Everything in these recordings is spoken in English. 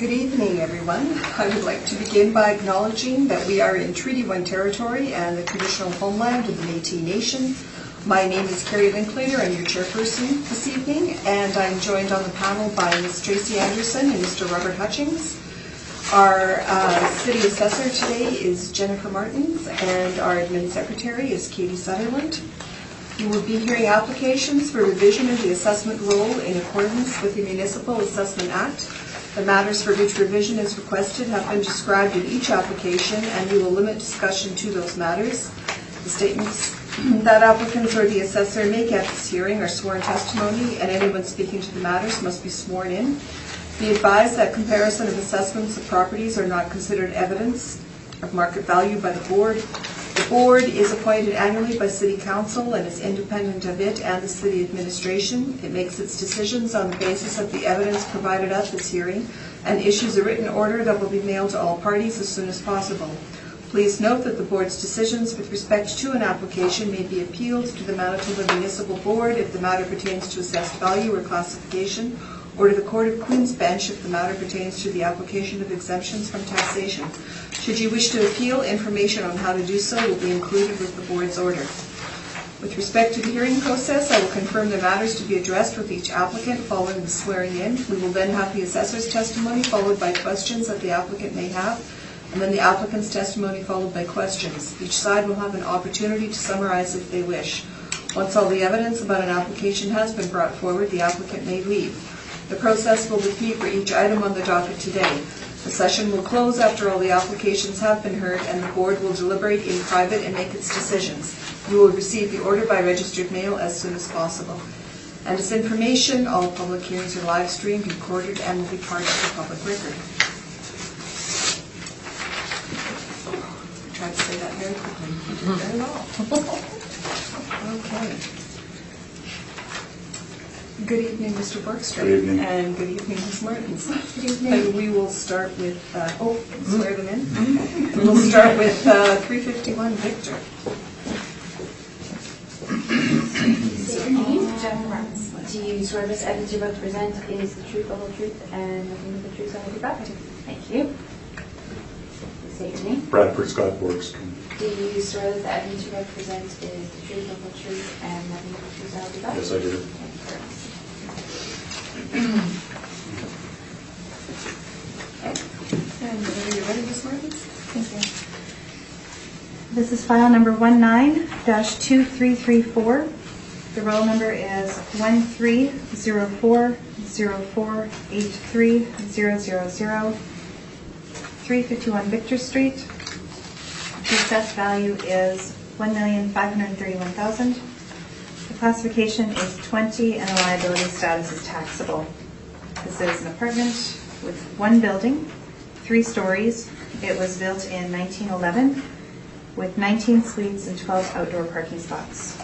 Good evening, everyone. I would like to begin by acknowledging that we are in Treaty 1 territory and the traditional homeland of the Métis Nation. My name is Carrie Linklater. I'm your chairperson this evening, and I'm joined on the panel by Ms. Tracy Anderson and Mr. Robert Hutchings. Our city assessor today is Jennifer Martins, and our admin secretary is Katie Sutherland. We will be hearing applications for revision of the assessment roll in accordance with the Municipal Assessment Act. The matters for which revision is requested have been described in each application, and we will limit discussion to those matters. The statements that applicants or the assessor make at this hearing are sworn testimony, and anyone speaking to the matters must be sworn in. Be advised that comparison of assessments of properties are not considered evidence of market value by the board. The board is appointed annually by City Council and is independent of it and the City Administration. It makes its decisions on the basis of the evidence provided at this hearing and issues a written order that will be mailed to all parties as soon as possible. Please note that the board's decisions with respect to an application may be appealed to the Manitoba Municipal Board if the matter pertains to assessed value or classification, or to the Court of Queen's Bench if the matter pertains to the application of exemptions from taxation. Should you wish to appeal, information on how to do so will be included with the board's order. With respect to the hearing process, I will confirm the matters to be addressed with each applicant following the swearing in. We will then have the assessor's testimony followed by questions that the applicant may have, and then the applicant's testimony followed by questions. Each side will have an opportunity to summarize if they wish. Once all the evidence about an application has been brought forward, the applicant may leave. The process will repeat for each item on the docket today. The session will close after all the applications have been heard, and the board will deliberate in private and make its decisions. You will receive the order by registered mail as soon as possible. And as information, all public hearings are live streamed, recorded, and will be part of the public record. I tried to say that very quickly. You did very well. Okay. Good evening, Mr. Borkstrom. Good evening. And good evening, Ms. Martins. Good evening. And we will start with, swear them in. And we'll start with 351 Victor. State your name. Jennifer Martins. Do you swear this evidence you're about to present is the truth, the whole truth, and nothing but the truth, so help you God? Thank you. State your name. Bradford Scott Borkstrom. Do you swear that the evidence you're about to present is the truth, the whole truth, and nothing but the truth, so help you God? Yes, I do. Okay. And whenever you're ready, Ms. Martins. Thank you. This is file number 19-2334. The roll number is 130404830000, 351 Victor Street. The assessed value is $1,531,000. The classification is 20 and the liability status is taxable. This is an apartment with one building, 3 stories. It was built in 1911 with 19 suites and 12 outdoor parking spots.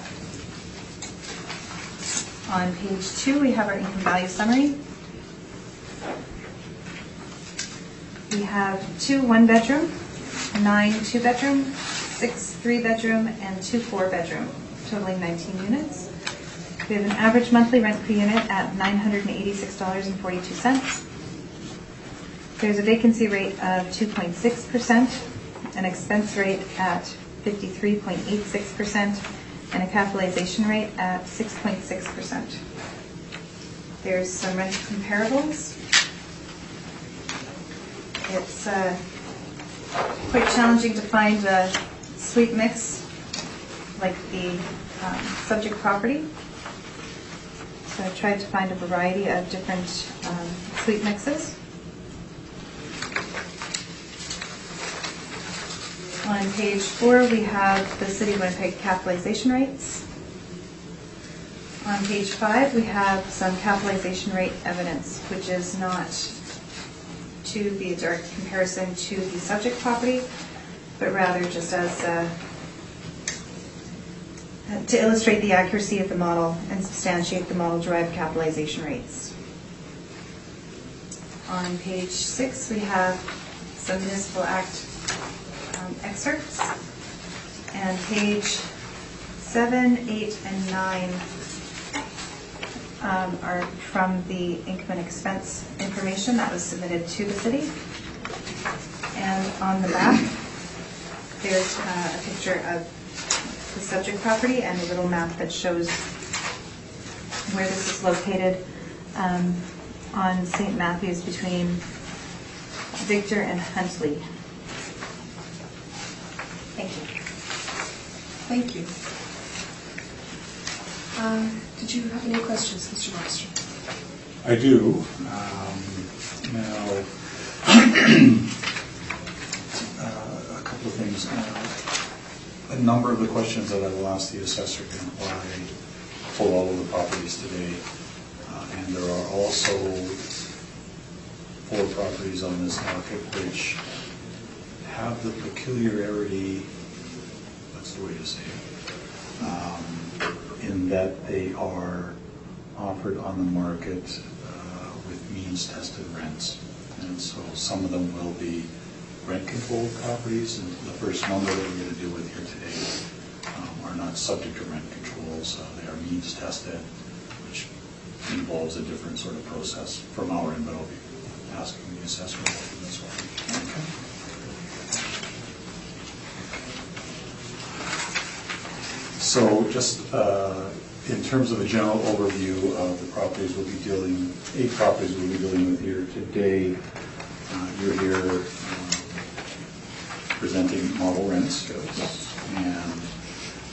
On page 2, we have our income value summary. We have 2 one-bedroom, 9 two-bedroom, 6 three-bedroom, and 2 four-bedroom, totaling 19 units. We have an average monthly rent per unit at $986.42. There's a vacancy rate of 2.6%, an expense rate at 53.86%, and a capitalization rate at 6.6%. There's some rent comparables. It's quite challenging to find a suite mix like the subject property. So I tried to find a variety of different suite mixes. On page 4, we have the City of Winnipeg capitalization rates. On page 5, we have some capitalization rate evidence, which is not to be a direct comparison to the subject property, but rather just as to illustrate the accuracy of the model and substantiate the model-derived capitalization rates. On page 6, we have some Municipal Act excerpts, and page 7, 8, and 9 are from the income and expense information that was submitted to the city. And on the back, there's a picture of the subject property and a little map that shows where this is located on St. Matthews between Victor and Huntley. Thank you. Thank you. Did you have any questions, Mr. Baxter? I do. Now, a couple of things. A number of the questions that I will ask the assessor can apply for all of the properties today. And there are also 4 properties on this market which have the peculiarity, that's the way to say it, in that they are offered on the market with means-tested rents. And so some of them will be rent-controlled properties, and the first number that we're going to deal with here today are not subject to rent controls. They are means-tested, which involves a different sort of process from our end, but I'll be asking the assessor about this one. Okay. So just in terms of a general overview of the properties we'll be dealing, 8 properties we'll be dealing with here today. You're here presenting model rents, Yes. and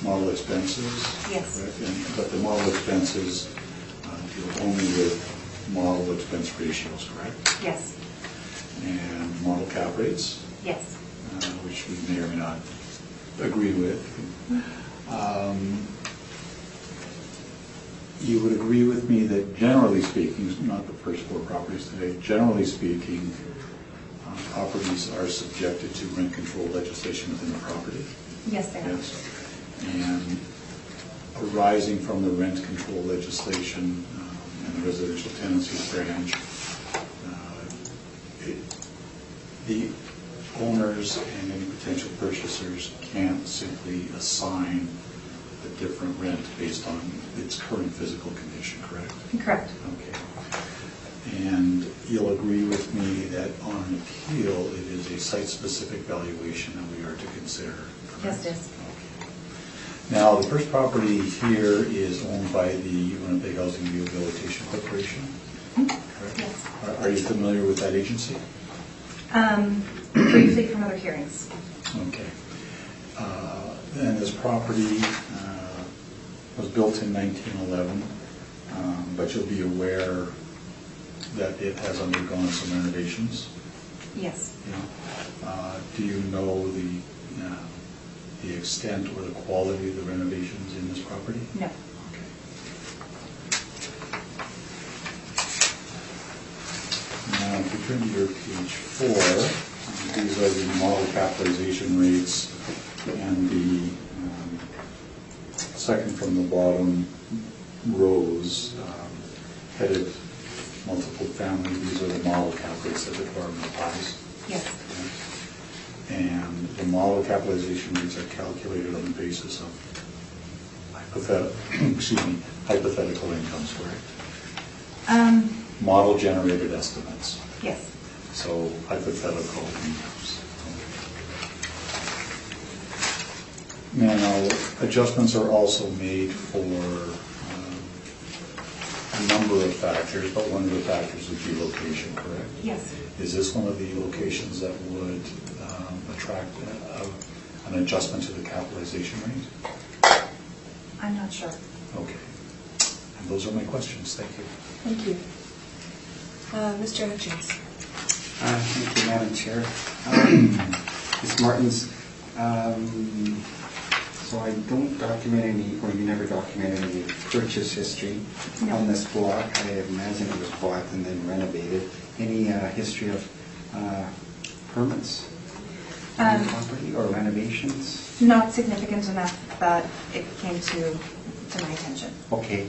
model expenses. Yes. Correct? But the model expenses deal only with model expense ratios, correct? Yes. And model cap rates, Yes. which we may or may not agree with. You would agree with me that generally speaking, not the first 4 properties today, generally speaking, properties are subjected to rent control legislation within the property? Yes, they are. Yes. And arising from the rent control legislation and the residential tenancies branch, the owners and any potential purchasers can't simply assign a different rent based on its current physical condition, correct? Correct. Okay. And you'll agree with me that on an appeal, it is a site-specific valuation that we are to consider, correct? Yes, it is. Okay. Now, the first property here is owned by the Winnipeg Housing Rehabilitation Corporation, correct? Yes. Are you familiar with that agency? Briefly from other hearings. Okay. And this property was built in 1911, but you'll be aware that it has undergone some renovations. Yes. Yeah. Do you know the extent or the quality of the renovations in this property? No. Okay. Now, if you turn to your page 4, these are the model capitalization rates, and the second from the bottom rows, headed multiple family, these are the model cap rates that the department applies. Yes. And the model capitalization rates are calculated on the basis of hypothetical incomes, correct? Model generated estimates. Yes. So hypothetical incomes. Okay. Now, adjustments are also made for a number of factors, but one of the factors would be location, correct? Yes. Is this one of the locations that would attract an adjustment to the capitalization rate? I'm not sure. Okay. And those are my questions. Thank you. Thank you. Mr. Hutchins. Thank you, Madam Chair. Ms. Martins, so I don't document any, or you never documented any purchase history on this block. I imagine it was bought and then renovated. Any history of permits on the property or renovations? Not significant enough that it came to my attention. Okay.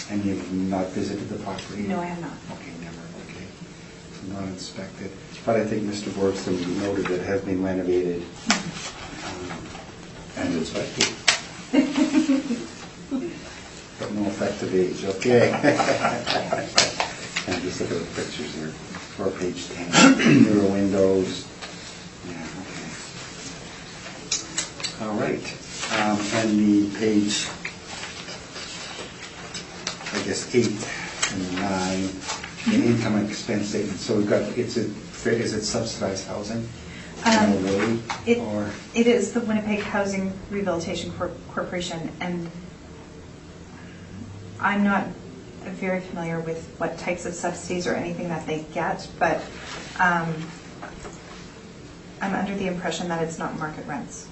And you've not visited the property? No, I have not. Okay, never. Okay. So not inspected. But I think Mr. Boardroom noted that it has been renovated. And inspected. But No effective age, okay. And just look at the pictures here, for page 10, newer windows. Yeah, okay. All right, and the page, I guess 8 and 9, the income and expense statement. So we've got, is it subsidized housing? In a way, or? It is the Winnipeg Housing Rehabilitation Corporation, and I'm not very familiar with what types of subsidies or anything that they get, but I'm under the impression that it's not market rents.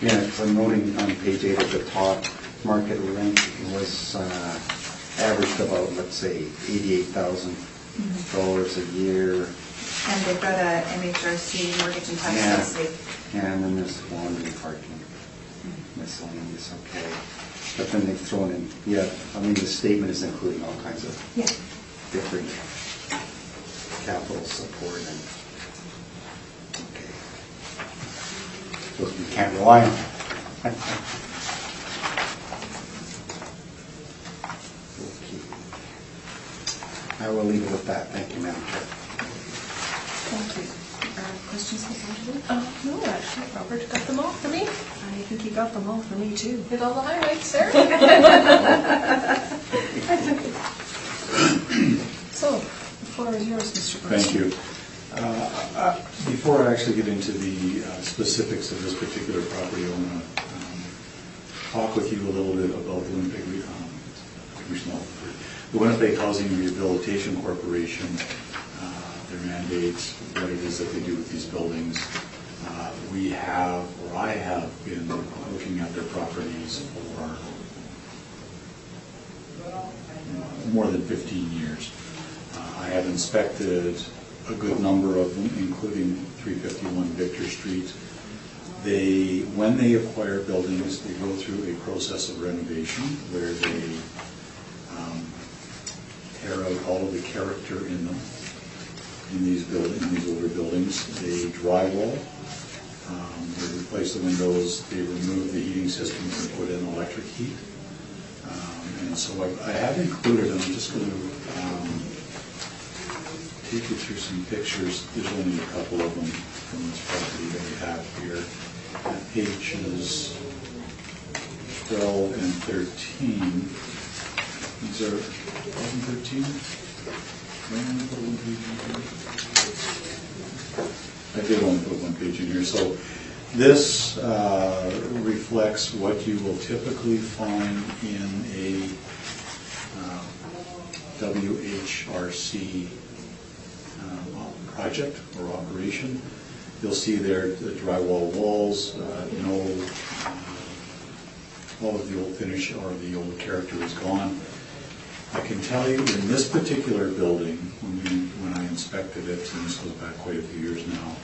Yeah, because I'm noting on page 8 at the top, market rent was averaged about, let's say, $88,000 a year. And they've got a MHRC mortgage and tax Yeah. subsidy. Yeah, and then there's laundry, parking, miscellaneous, okay. But then they've thrown in, yeah, I mean, the statement is including all kinds of Yeah. different capital support and, okay. So you can't rely on it. Okay. I will leave it with that. Thank you, Madam Chair. Thank you. Questions, Ms. Angela? No, actually, Robert got them all for me. I think you got them all for me, too. Did all the highlights there. So, the floor is yours, Mr. Bruce. Thank you. Before I actually get into the specifics of this particular property, I want to talk with you a little bit about the Winnipeg Housing Rehabilitation Corporation, their mandates, what it is that they do with these buildings. We have, or I have been looking at their properties for more than 15 years. I have inspected a good number of them, including 351 Victor Street. When they acquire buildings, they go through a process of renovation where they tear out all of the character in them. In these older buildings, they drywall, they replace the windows, they remove the heating systems and put in electric heat. And so I have included, I'm just going to take you through some pictures. There's only a couple of them from this property that we have here. At pages 12 and 13. These are 12 and 13. I did only put one page in here. So this reflects what you will typically find in a WHRC project or operation. You'll see there the drywall walls, all of the old finish or the old character is gone. I can tell you in this particular building, when I inspected it, and this goes back quite a few years now,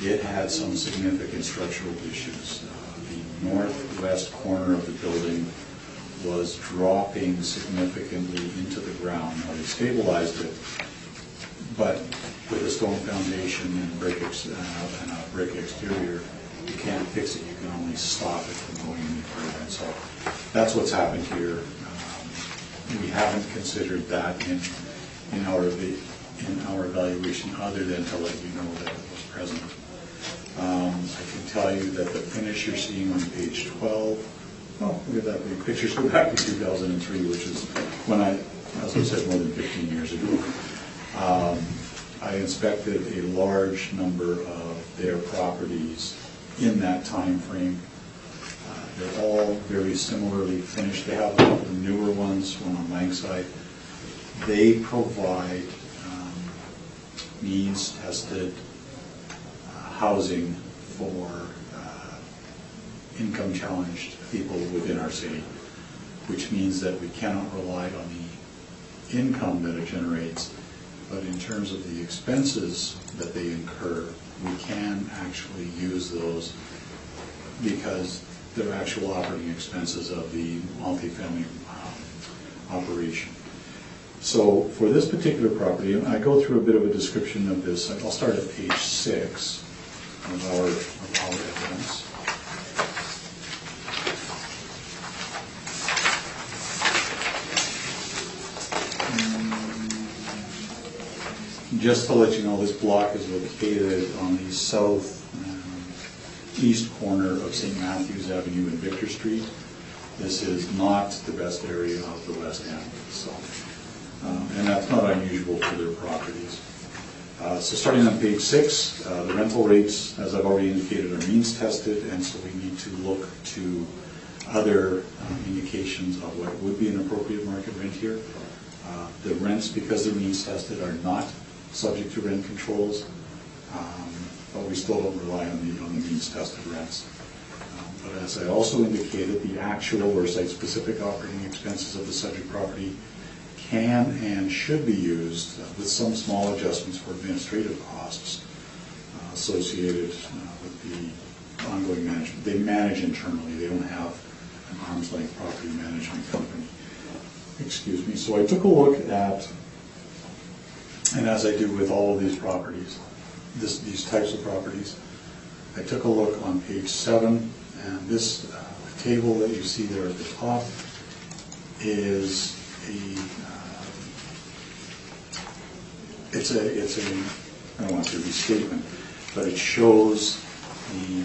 it had some significant structural issues. The northwest corner of the building was dropping significantly into the ground. Now, they stabilized it, but with a stone foundation and a brick exterior, you can't fix it. You can only stop it from going any further. And so that's what's happened here. We haven't considered that in our evaluation, other than to let you know that it was present. I can tell you that the finish you're seeing on page 12. Oh, look at that! The pictures go back to 2003, which is when I, as I said, more than 15 years ago. I inspected a large number of their properties in that time frame. They're all very similarly finished. They have a couple of newer ones, one on Langside. They provide means-tested housing for income-challenged people within our city, which means that we cannot rely on the income that it generates, but in terms of the expenses that they incur, we can actually use those because they're actual operating expenses of the multifamily operation. So for this particular property, and I go through a bit of a description of this. I'll start at page 6 of our evidence. Just to let you know, this block is located on the east corner of St. Matthews Avenue and Victor Street. This is not the best area of the West End, so, and that's not unusual for their properties. So starting on page 6, the rental rates, as I've already indicated, are means tested, and so we need to look to other indications of what would be an appropriate market rent here. The rents, because they're means tested, are not subject to rent controls, but we still don't rely on the means tested rents. But as I also indicated, the actual or site-specific operating expenses of the subject property can and should be used with some small adjustments for administrative costs associated with the ongoing management. They manage internally. They don't have an arm's length property management company. Excuse me. So I took a look at, and as I do with all of these properties, these types of properties, I took a look on page 7, and this table that you see there at the top is it's a I don't want to say restatement, but it shows the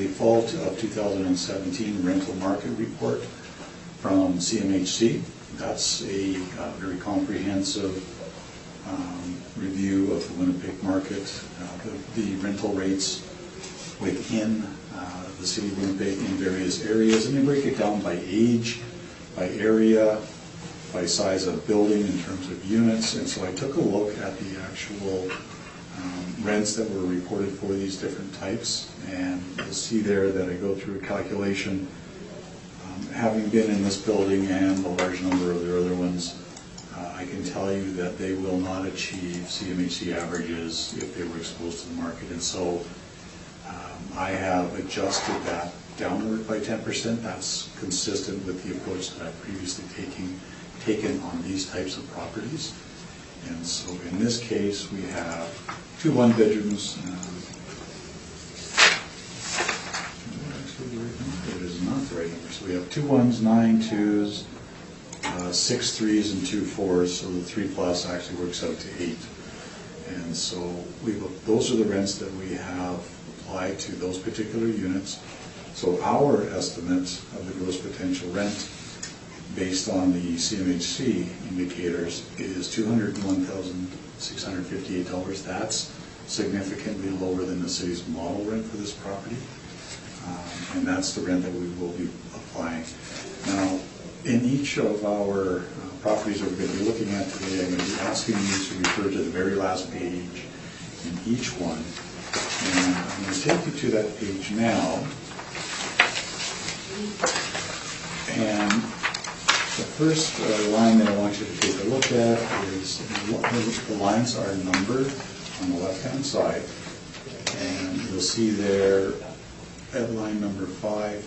fall of 2017 rental market report from CMHC. That's a very comprehensive review of the Winnipeg market, the rental rates within the city of Winnipeg in various areas, and they break it down by age, by area, by size of building in terms of units. And so I took a look at the actual rents that were reported for these different types, and you'll see there that I go through a calculation. Having been in this building and a large number of the other ones, I can tell you that they will not achieve CMHC averages if they were exposed to the market. And so I have adjusted that downward by 10%. That's consistent with the approach that I've previously taken on these types of properties. And so in this case, we have 2 one-bedrooms. It is not the right number. So we have 2 1s, 9 2s, 6 3s, and 2 4s. So the 3 plus actually works out to 8. And so those are the rents that we have applied to those particular units. So our estimate of the gross potential rent based on the CMHC indicators is $201,658. That's significantly lower than the city's model rent for this property. And that's the rent that we will be applying. Now, in each of our properties that we're going to be looking at today, I'm going to be asking you to refer to the very last page in each one. And I'm going to take you to that page now. And the first line that I want you to take a look at is the lines are numbered on the left-hand side. And you'll see there at line number 5,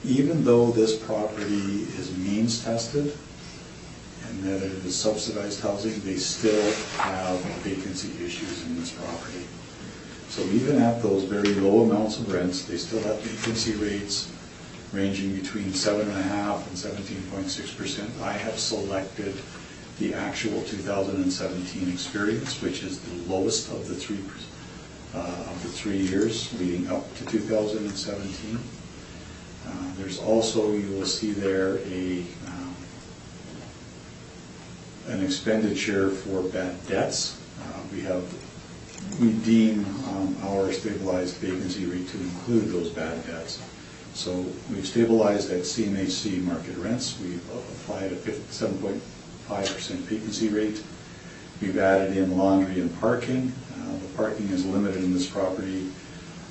even though this property is means tested and that it is subsidized housing, they still have vacancy issues in this property. So even at those very low amounts of rents, they still have vacancy rates ranging between 7.5% and 17.6%. I have selected the actual 2017 experience, which is the lowest of the 3 years leading up to 2017. There's also, you will see there, an expenditure for bad debts. We deem our stabilized vacancy rate to include those bad debts. So we've stabilized at CMHC market rents. We've applied a 7.5% vacancy rate. We've added in laundry and parking. The parking is limited in this property.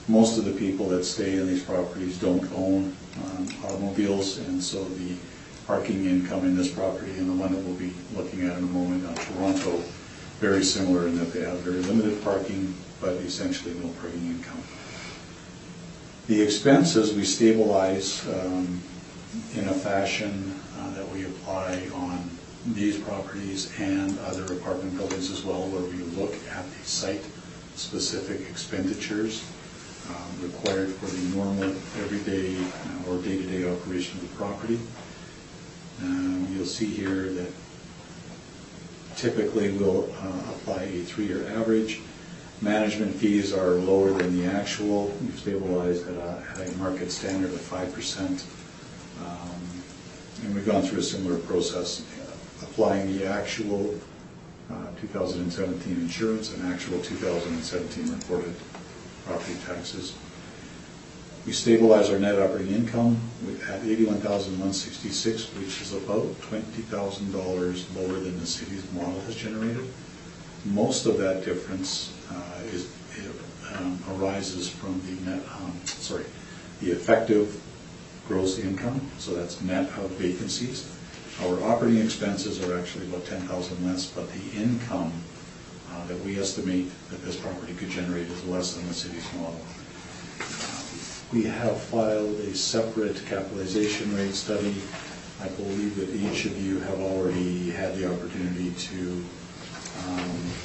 Most of the people that stay in these properties don't own automobiles, and so the parking income in this property and the one that we'll be looking at in a moment on Toronto, very similar in that they have very limited parking, but essentially no parking income. The expenses we stabilize in a fashion that we apply on these properties and other apartment buildings as well, where we look at the site-specific expenditures required for the normal everyday or day-to-day operation of the property. You'll see here that typically we'll apply a 3-year average. Management fees are lower than the actual. We've stabilized at a market standard of 5%. And we've gone through a similar process, applying the actual 2017 insurance and actual 2017 reported property taxes. We stabilize our net operating income at $81,166, which is about $20,000 lower than the city's model has generated. Most of that difference arises from the effective gross income, so that's net of vacancies. Our operating expenses are actually about $10,000 less, but the income that we estimate that this property could generate is less than the city's model. We have filed a separate capitalization rate study. I believe that each of you have already had the opportunity to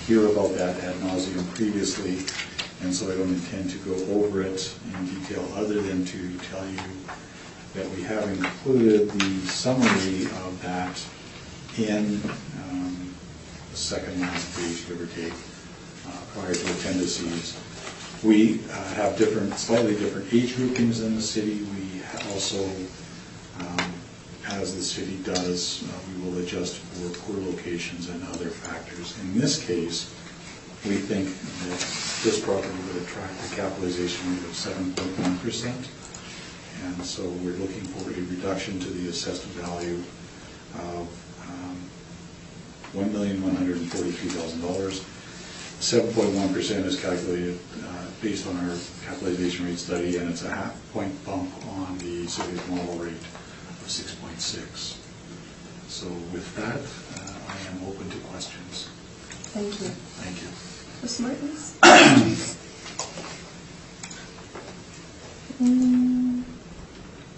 hear about that ad nauseum previously, and so I don't intend to go over it in detail other than to tell you that we have included the summary of that in the second last page, give or take, prior to appendices. We have slightly different age groupings in the city. We also, as the city does, we will adjust for poor locations and other factors. In this case, we think that this property would attract a capitalization rate of 7.1%. And so we're looking for a reduction to the assessed value of $1,142,000. 7.1% is calculated based on our capitalization rate study, and it's a half-point bump on the city's model rate of 6.6. So with that, I am open to questions. Thank you. Thank you. Ms. Martins?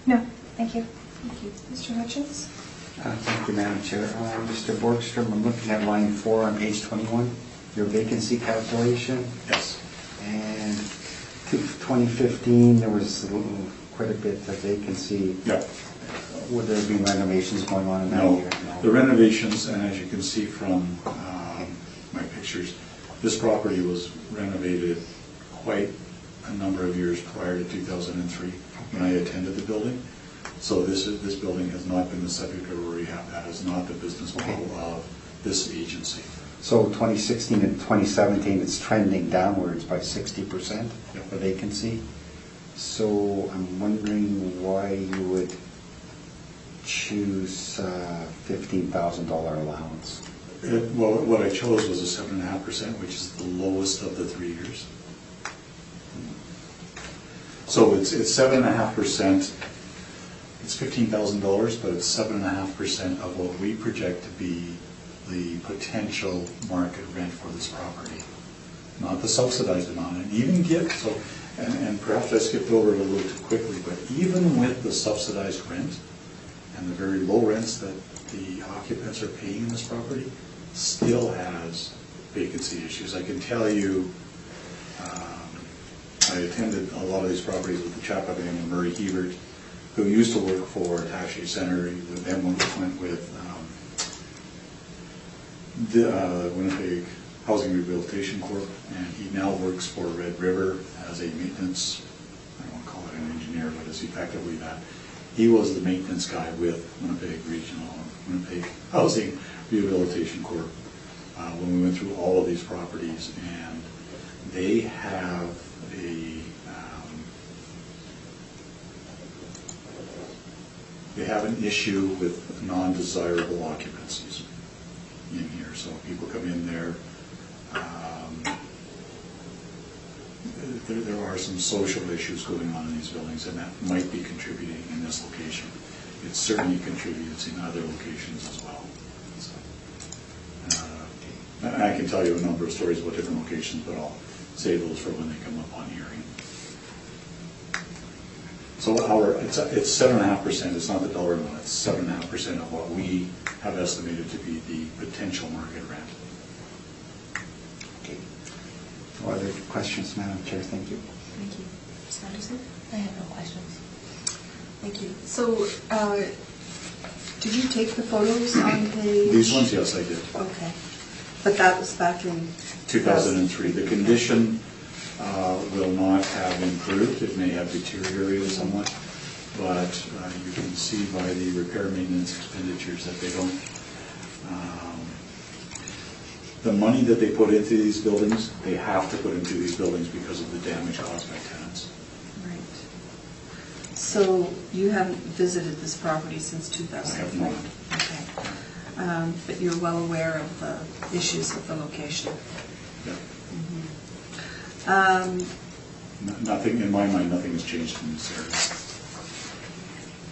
No, thank you. Thank you. Mr. Hutchins? Thank you, Madam Chair. Mr. Borgstrom, I'm looking at line 4 on page 21, your vacancy calculation. Yes. And 2015, there was quite a bit of vacancy. Yeah. Would there be renovations going on in that No. year? The renovations, and as you can see from my pictures, this property was renovated quite a number of years prior to 2003 when I attended the building. So this building has not been the subject of a rehab. That is not the business model of this agency. So 2016 and 2017, it's trending downwards by 60%, Yep. the vacancy. So I'm wondering why you would choose $15,000 allowance. Well, what I chose was a 7.5%, which is the lowest of the 3 years. So it's 7.5%. It's $15,000, but it's 7.5% of what we project to be the potential market rent for this property, not the subsidized amount. And even and perhaps I skipped over it a little too quickly, but even with the subsidized rent and the very low rents that the occupants are paying in this property, still has vacancy issues. I can tell you, I attended a lot of these properties with the chap by the name of Murray Hebert, who used to work for Tashi Center. He then went with the Winnipeg Housing Rehabilitation Corp, and he now works for Red River as a maintenance, I don't want to call it an engineer, but it's effectively that. He was the maintenance guy with Winnipeg Housing Rehabilitation Corp when we went through all of these properties, and they have an issue with non-desirable occupancies in here. So people come in there. There are some social issues going on in these buildings, and that might be contributing in this location. It certainly contributes in other locations as well. So, and I can tell you a number of stories about different locations, but I'll save those for when they come up on hearing. So it's 7.5%. It's not the dollar amount. It's 7.5% of what we have estimated to be the potential market rent. Okay. No other questions, Madam Chair? Thank you. Thank you. Ms. Anderson? I have no questions. Thank you. So, did you take the photos on page? These ones, yes, I did. Okay. But that was back in 2003. The condition will not have improved. It may have deteriorated somewhat, but you can see by the repair maintenance expenditures that they don't. The money that they put into these buildings, they have to put into these buildings because of the damage caused by tenants. Right. So you haven't visited this property since 2003? I have not. Okay. But you're well aware of the issues with the location? Yeah. Mm-hmm. In my mind, nothing has changed in this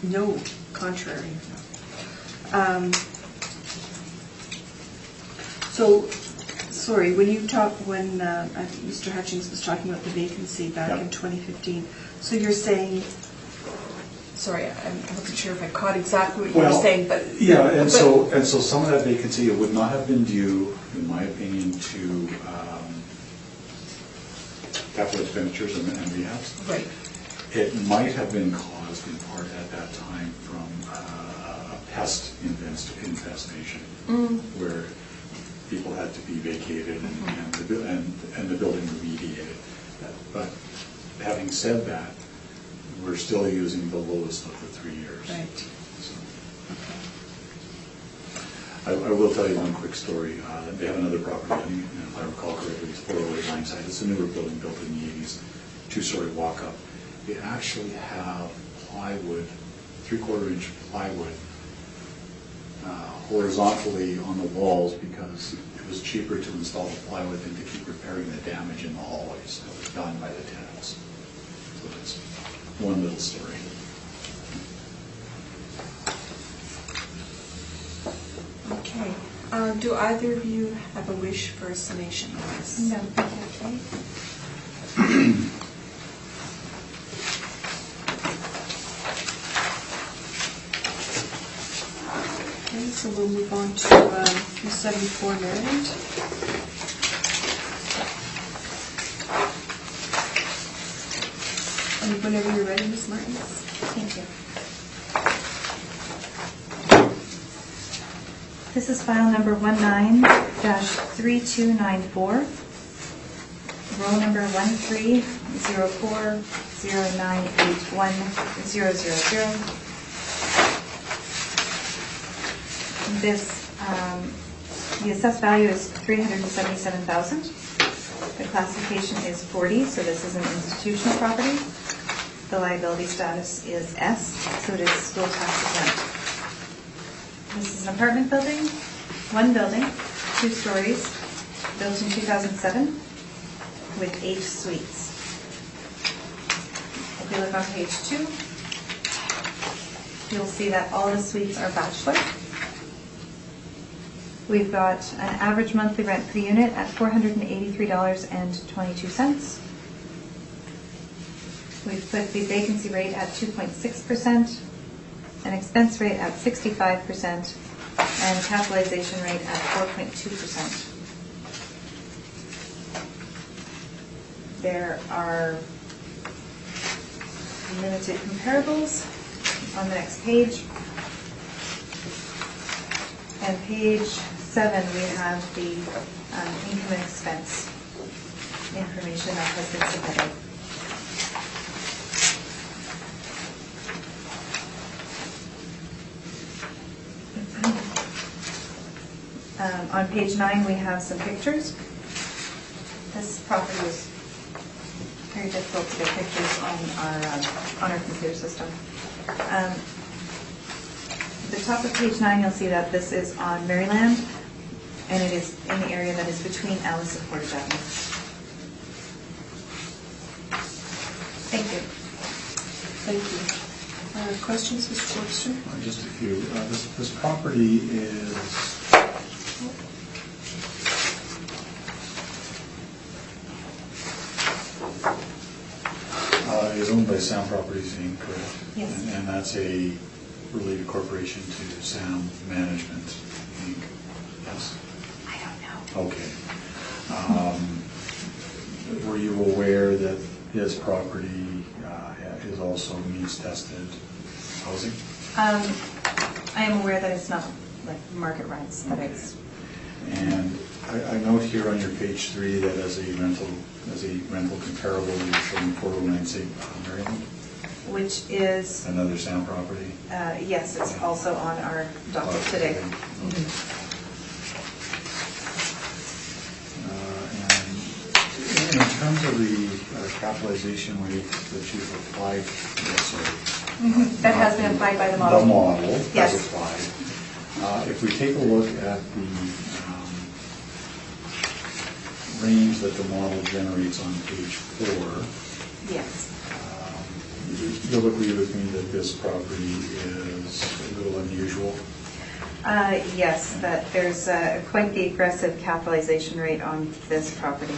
area. No, contrary. So, sorry, when I think Mr. Hutchings was talking about the vacancy back in 2015, so you're saying, sorry, I wasn't sure if I caught exactly what you were saying, but... Yeah, and so some of that vacancy, it would not have been due, in my opinion, to capital expenditures and rehabs. Right. It might have been caused in part at that time from a pest infestation, where people had to be vacated and the building remediated. But having said that, we're still using the lowest of the 3 years. Right. So, Okay. I will tell you one quick story. They have another property, I think, if I recall correctly, it's 408 Lineside. It's a newer building built in the 80s, 2-story walk-up. They actually have plywood, 3/4-inch plywood, horizontally on the walls because it was cheaper to install the plywood than to keep repairing the damage in the hallways that was done by the tenants. So that's one little story. Okay. Do either of you have a wish for a summation on this? No. Okay. Okay, so we'll move on to 274 Maryland. And whenever you're ready, Ms. Martins. Thank you. This is file number 19-3294, roll number 1304098100. This, the assessed value is $377,000. The classification is 40, so this is an institutional property. The liability status is S, so it is school tax exempt. This is an apartment building, 1 building, 2 stories, built in 2007 with 8 suites. If you look on page 2, you'll see that all the suites are bachelor. We've got an average monthly rent per unit at $483.22. We've put the vacancy rate at 2.6%, an expense rate at 65%, and capitalization rate at 4.2%. There are limited comparables on the next page. And page 7, we have the income and expense information that has been submitted. On page 9, we have some pictures. This property was very difficult to get pictures on our computer system. At the top of page 9, you'll see that this is on Maryland, and it is in the area that is between Ellis and Portage Avenue. Thank you. Thank you. Questions, Mr. Forster? Just a few. This property is owned by Sound Properties Inc., correct? Yes. And that's a related corporation to Sound Management Inc. Yes. I don't know. Okay. Were you aware that this property is also means tested housing? I am aware that it's not like market rents, that it's... And I note here on your page 3 that as a rental comparable, you're showing 409 St. Maryland, Which is, another Sam property. yes, it's also on our docket today. And in terms of the capitalization rate that you've applied, That has been applied by the model. The model has Yes. applied. If we take a look at the range that the model generates on page 4, Yes. you'll agree with me that this property is a little unusual. Yes, that there's quite the aggressive capitalization rate on this property.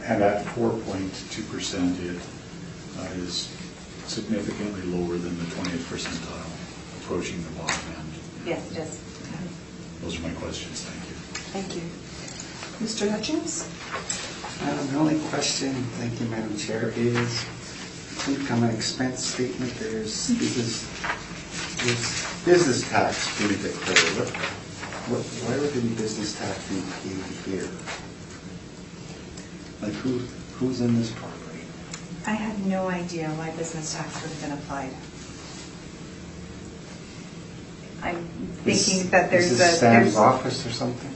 And at 4.2%, it is significantly lower than the 20th percentile, approaching the bottom end. Yes, it is. Those are my questions. Thank you. Thank you. Mr. Hutchins? The only question, thank you, Madam Chair, is I think on an expense statement there's business tax being declared. Why would the business tax be paid here? Like who's in this property? I had no idea why business tax would have been applied. I'm thinking that there's Is this Sam's office or something?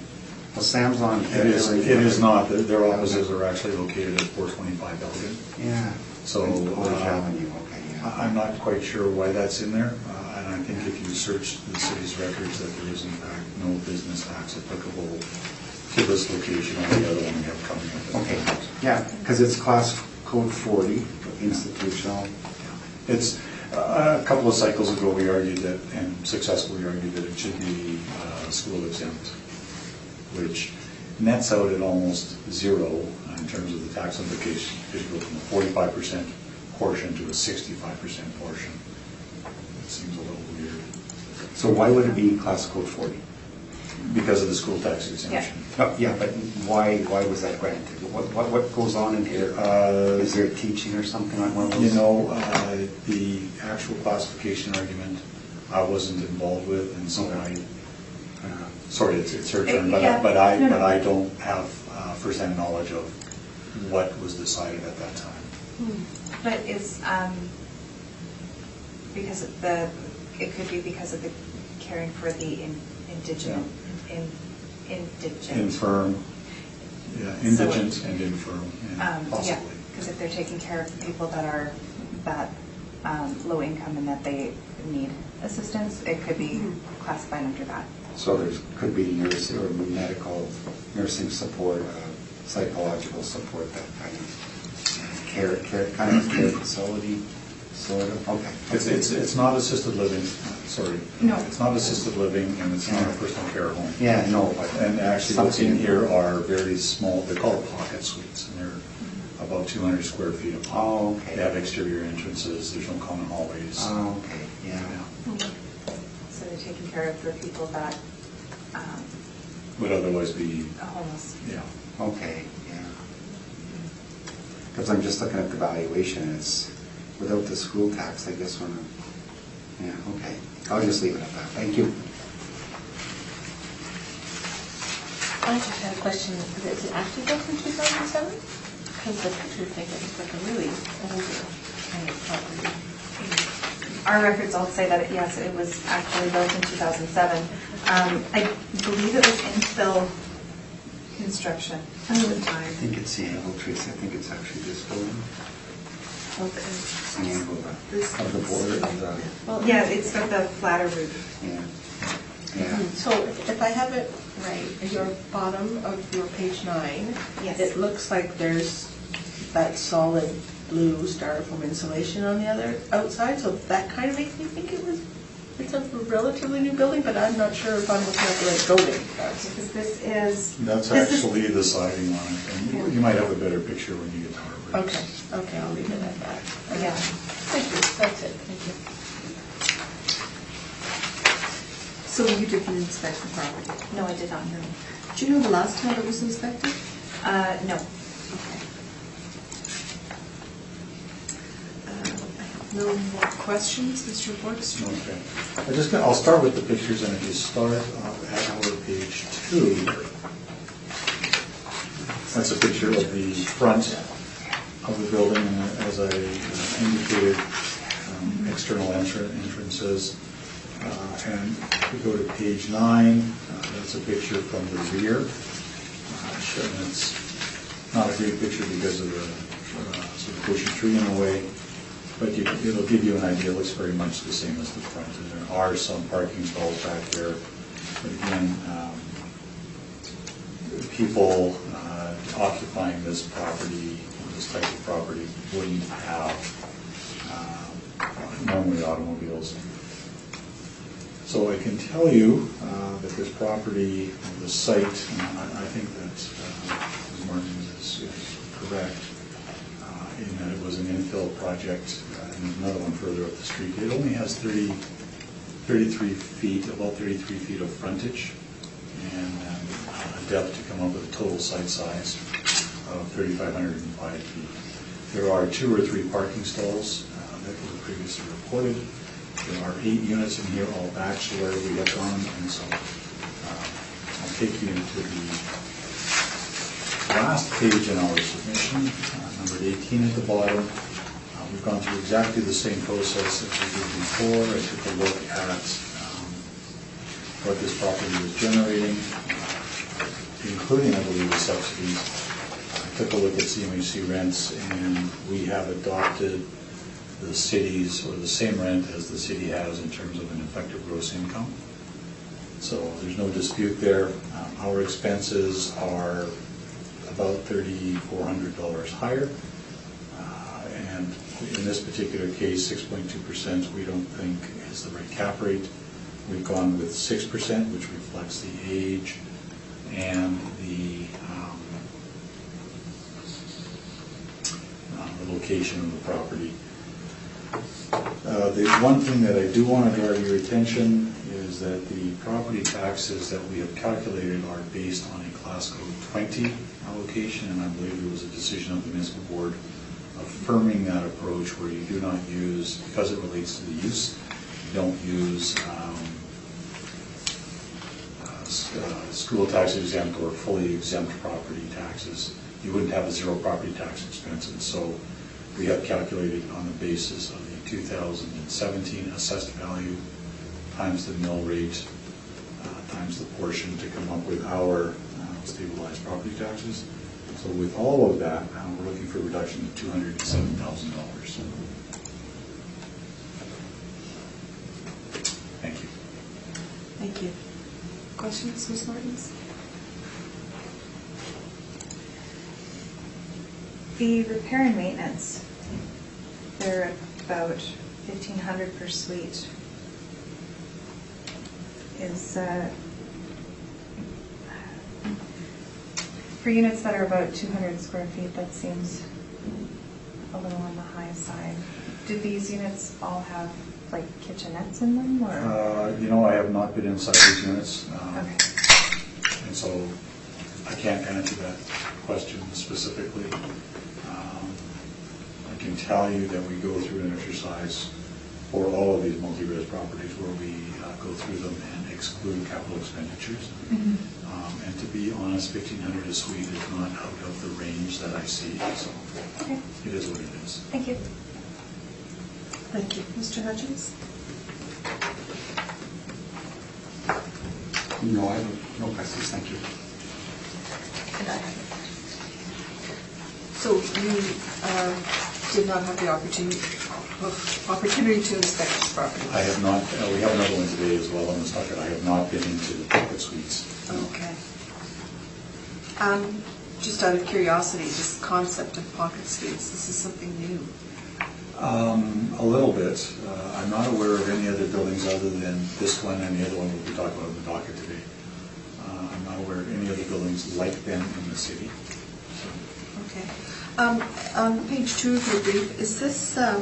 Well, Sam's on. It is not. Their offices are actually located at 425 Elgin. Yeah. So Avenue, okay, yeah. I'm not quite sure why that's in there. And I think if you search the city's records, that there is in fact no business tax applicable to this location or the other one we have coming up. Okay, yeah, because it's class code 40, institutional. It's a couple of cycles ago we argued that, and successfully argued that it should be school exempt, which nets out at almost zero in terms of the tax implication. It should go from a 45% portion to a 65% portion. It seems a little weird. So why would it be class code 40? Because of the school tax exemption. Yeah, but why was that granted? What goes on in here? Is there teaching or something on one of those? You know, the actual classification argument I wasn't involved with, and so sorry, it's her turn, but I don't have firsthand knowledge of what was decided at that time. But it's because of it could be because of the caring for the indigent. Infirm, yeah, indigent and infirm, yeah, possibly. Yeah, because if they're taking care of people that are low income and that they need assistance, it could be classified under that. So there could be nursing or nursing support, psychological support, that kind of care facility, sort of. Okay. It's not assisted living. Sorry. No. It's not assisted living, and it's not a personal care home. Yeah, no. But And actually, what's in here are very small. They're called pocket suites, and they're about 200 square feet apart. Oh, okay. They have exterior entrances. There's no common hallways. Oh, okay. Yeah. So they're taking care of the people that Would otherwise be, are homeless. yeah. Okay. Yeah. Because I'm just looking at the valuation, and it's without the school tax, I guess. Yeah. Okay. I'll just leave it at that. Thank you. I just had a question. Is it actually built in 2007? Because the pictures make it look like a really older kind of property. Our records all say that, yes, it was actually built in 2007. I believe it was infill construction at the I time. think it's the angle, Tracy. I think it's actually this building. Okay. It's the angle of the border of the. Well, Yeah, it's got the flatter roof. Yeah. Yeah. So if I have it right, at your bottom of your page 9, Yes. it looks like there's that solid blue styrofoam insulation on the other outside, so that kind of makes me think it's a relatively new building, but I'm not sure if I'm looking at the right building. Because this is... That's this is- actually the siding on it, and you might have a better picture when you get to Harvard. Okay, I'll leave it at that. Yeah. Thank you, that's it, thank you. So you didn't inspect the property? No, I did not. Do you know the last time it was inspected? No. Okay. I have No more questions, Mr. Borgstrom? Okay. I'll start with the pictures, and if you start at our page 2, that's a picture of the front of the building, and as I indicated, external entrances. And if we go to page 9, that's a picture from the rear. And it's not a great picture because of the sort of bushy tree in the way, but it'll give you an idea. It looks very much the same as the front. And there are some parking stalls back there, but again, people occupying this property, this type of property, wouldn't have normally automobiles. So I can tell you that this property, the site, and I think that Ms. Martin is correct in that it was an infill project, and another one further up the street. It only has 33 feet, about 33 feet of frontage, and a depth to come up with a total site size of 3,505 feet. There are 2 or 3 parking stalls that were previously reported. There are 8 units in here, all bachelor we have on, and so I'll take you to the last page in our submission, number 18 at the bottom. We've gone through exactly the same process as we did before. I took a look at what this property was generating, including, I believe, the subsidies. I took a look at CMHC rents, and we have adopted the city's, or the same rent as the city has in terms of an effective gross income. So there's no dispute there. Our expenses are about $3,400 higher. And in this particular case, 6.2% we don't think is the right cap rate. We've gone with 6%, which reflects the age and the location of the property. The one thing that I do want to draw to your attention is that the property taxes that we have calculated are based on a Class Code 20 allocation, and I believe it was a decision of the municipal board affirming that approach, where you do not use, because it relates to the use, you don't use school tax exempt or fully exempt property taxes. You wouldn't have a zero property tax expense, and so we have calculated on the basis of the 2017 assessed value times the mill rate times the portion to come up with our stabilized property taxes. So with all of that, we're looking for a reduction of $207,000. Thank you. Thank you. Questions, Ms. Martins? The repair and maintenance, they're about $1,500 per suite. Is for units that are about 200 square feet, that seems a little on the high side. Do these units all have like kitchenettes in them, or? You know, I have not been inside these units, Okay. and so I can't answer that question specifically. I can tell you that we go through an exercise for all of these multi-res properties where we go through them and exclude capital expenditures. Mm-hmm. And to be honest, $1,500 a suite is not out of the range that I see, so Okay. it is what it is. Thank you. Thank you. Mr. Hutchins? No, I have no questions, thank you. And I have. So you did not have the opportunity to inspect this property? I have not, we have another one today as well on this docket. I have not been into the pocket suites. Okay. Just out of curiosity, this concept of pocket suites, this is something new. A little bit. I'm not aware of any other buildings other than this one and the other one we'll be talking about in the docket today. I'm not aware of any other buildings like them in the city. Okay. On page 2 of your brief, is this a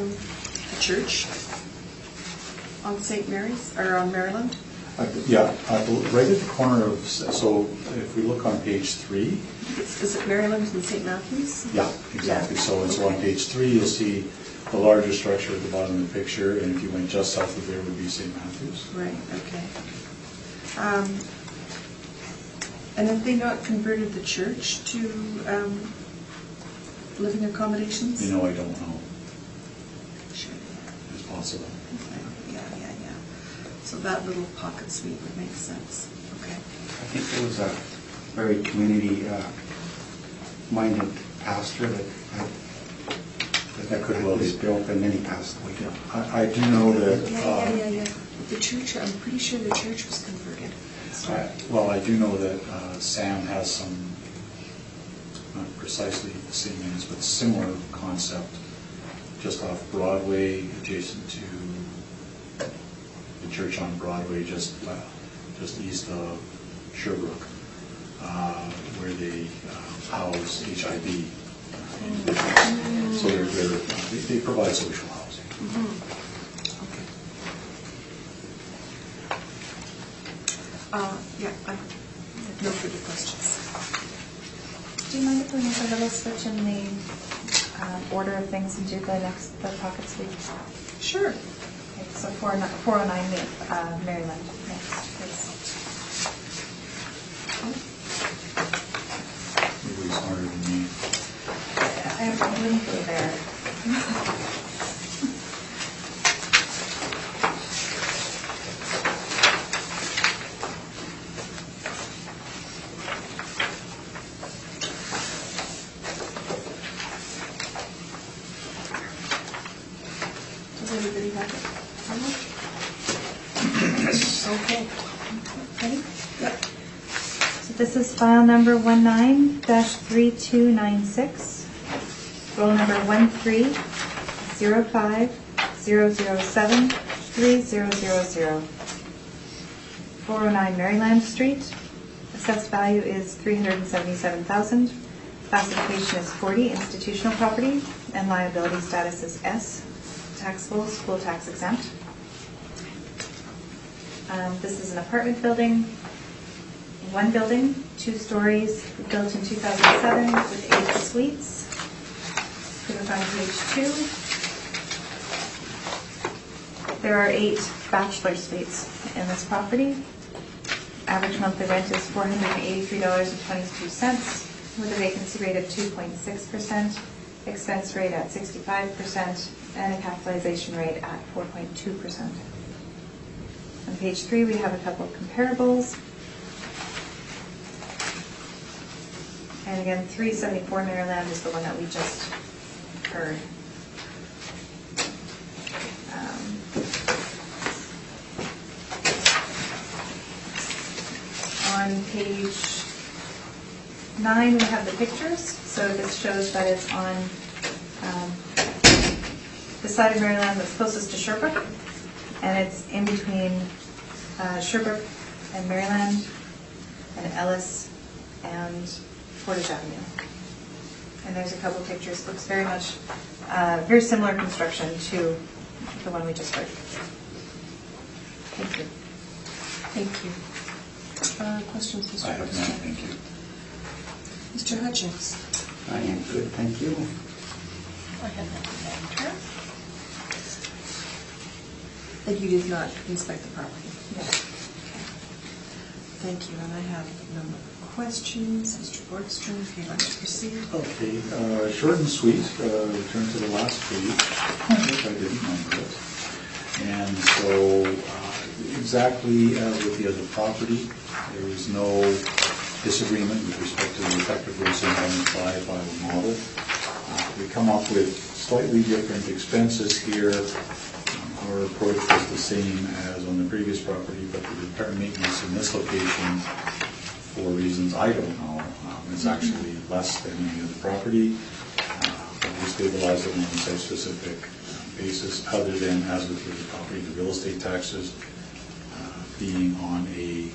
church on St. Mary's, or on Maryland? Yeah, right at the corner of, so if we look on page 3. Is it Maryland and St. Matthews? Yeah, exactly. So on page 3, you'll see the larger structure at the bottom of the picture, and if you went just south of there would be St. Matthew's. Right, okay. And have they not converted the church to living accommodations? You know, I don't know. Sure. It's possible. Yeah. So that little pocket suite would make sense. Okay. I think there was a very community-minded pastor that could well be. was built, and then he passed away. I do know that. Yeah. The church, I'm pretty sure the church was converted. Well, I do know that Sam has some, not precisely the same names, but similar concept just off Broadway, adjacent to the church on Broadway, just east of Sherbrooke, where they house HIV. So they provide social housing. Okay. Yeah, I have no further questions. Do you mind if we make a little switch in the order of things and do the pocket suite? Sure. Okay, so 409 Maryland next, please. Maybe he's smarter than me. I wouldn't go there. Does everybody have it? Okay. Ready? Yep. So this is file number 19-3296, roll number 13050073000. 409 Maryland Street. Assessed value is $377,000. Classification is 40, institutional property, and liability status is S, taxable, school tax exempt. This is an apartment building. One building, 2 stories, built in 2007 with 8 suites. If you look on page 2, there are 8 bachelor suites in this property. Average monthly rent is $483.22 with a vacancy rate of 2.6%, expense rate at 65%, and a capitalization rate at 4.2%. On page 3, we have a couple of comparables. And again, 374 Maryland is the one that we just heard. On page 9, we have the pictures. So this shows that it's on the side of Maryland that's closest to Sherbrooke, and it's in between Sherbrooke and Maryland and Ellis and Portage Avenue. And there's a couple of pictures. Looks very much, very similar construction to the one we just heard. Thank you. Thank you. Questions, Mr. I have Brooks? none, thank you. Mr. Hutchins? I am good, thank you. I have nothing, Madam Chair. That you did not inspect the property? Yes. Thank you, and I have no more questions. Mr. Boardroom, if you'd like to proceed. Okay, short and sweet, return to the last page, which I didn't number it. And so, exactly as with the other property, there is no disagreement with respect to the effective rates implied by the model. We come up with slightly different expenses here. Our approach was the same as on the previous property, but the repair and maintenance in this location, for reasons I don't know, is actually less than any other property. We stabilize it on a site-specific basis, other than, as with the other property, the real estate taxes being on a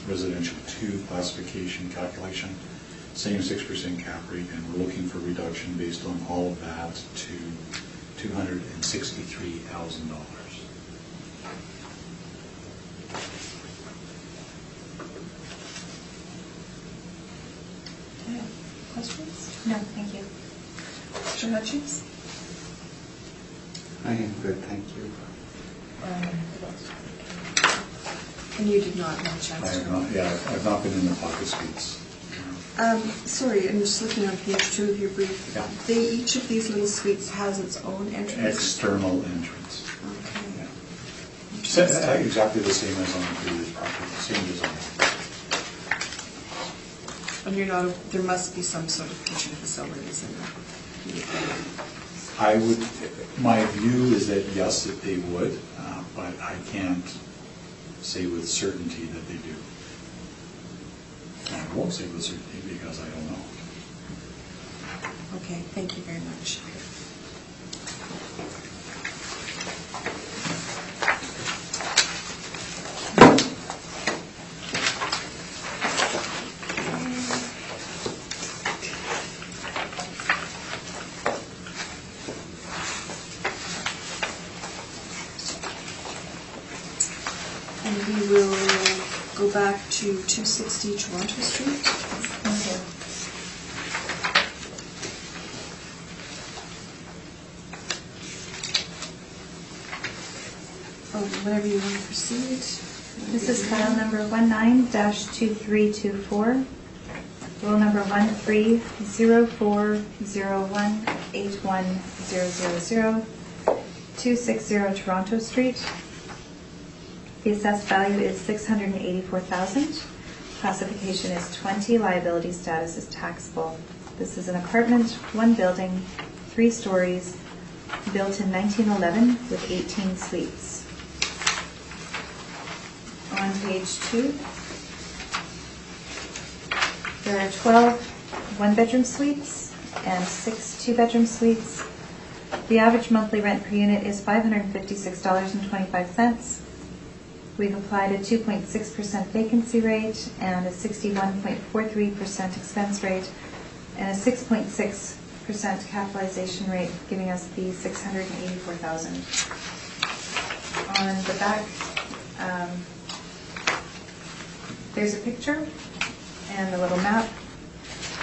residential 2 classification calculation, same 6% cap rate, and we're looking for reduction based on all of that to $263,000. Okay. Questions? No, thank you. Mr. Hutchins? I am good, thank you. And you did not have a I chance have to? not, yeah, I've not been in the pocket suites. Sorry, I'm just looking on page 2 of your brief. Yeah. Each of these little suites has its own entrance? External entrance. Okay. Yeah. Exactly the same as on the previous property, same design. And you're not, there must be some sort of kitchen facilities in there. I would, my view is that yes, that they would, but I can't say with certainty that they do. And I won't say with certainty because I don't know. Okay, thank you very much. And we will go back to 260 Toronto Street. Okay. Whenever you want to proceed. This is file number 19-2324, roll number 1304018100, 260 Toronto Street. The assessed value is $684,000. Classification is 20, liability status is taxable. This is an apartment, 1 building, 3 stories, built in 1911 with 18 suites. On page 2, there are 12 one-bedroom suites and 6 two-bedroom suites. The average monthly rent per unit is $556.25. We've applied a 2.6% vacancy rate and a 61.43% expense rate and a 6.6% capitalization rate, giving us the $684,000. On the back, there's a picture and a little map.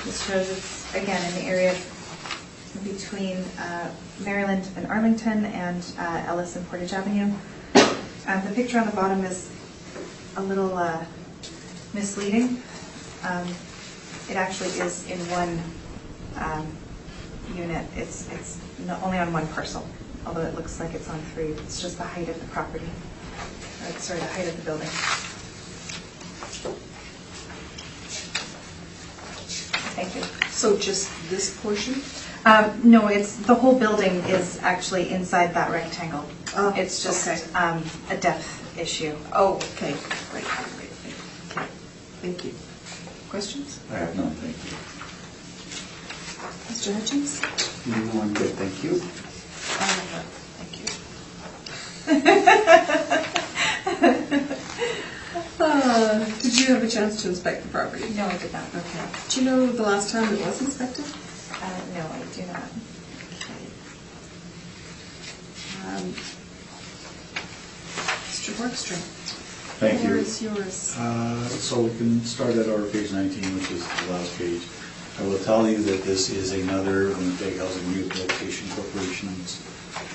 This shows it's, again, in the area between Maryland and Arlington and Ellis and Portage Avenue. The picture on the bottom is a little misleading. It actually is in one unit. It's only on 1 parcel, although it looks like it's on 3. It's just the height of the property. Sorry, the height of the building. Thank you. So just this portion? No, it's the whole building is actually inside that rectangle. Oh, It's just okay. a depth issue. Oh, okay. Right. Okay. Thank you. Questions? I have none, thank you. Mr. Hutchins? No, I'm good, thank you. Thank you. Did you have a chance to inspect the property? No, I did not. Okay. Do you know the last time it was inspected? No, I do not. Mr. Borgstrom? Thank Where you. is yours? So we can start at our page 19, which is the last page. I will tell you that this is another Winnipeg Housing Rehabilitation Corporation's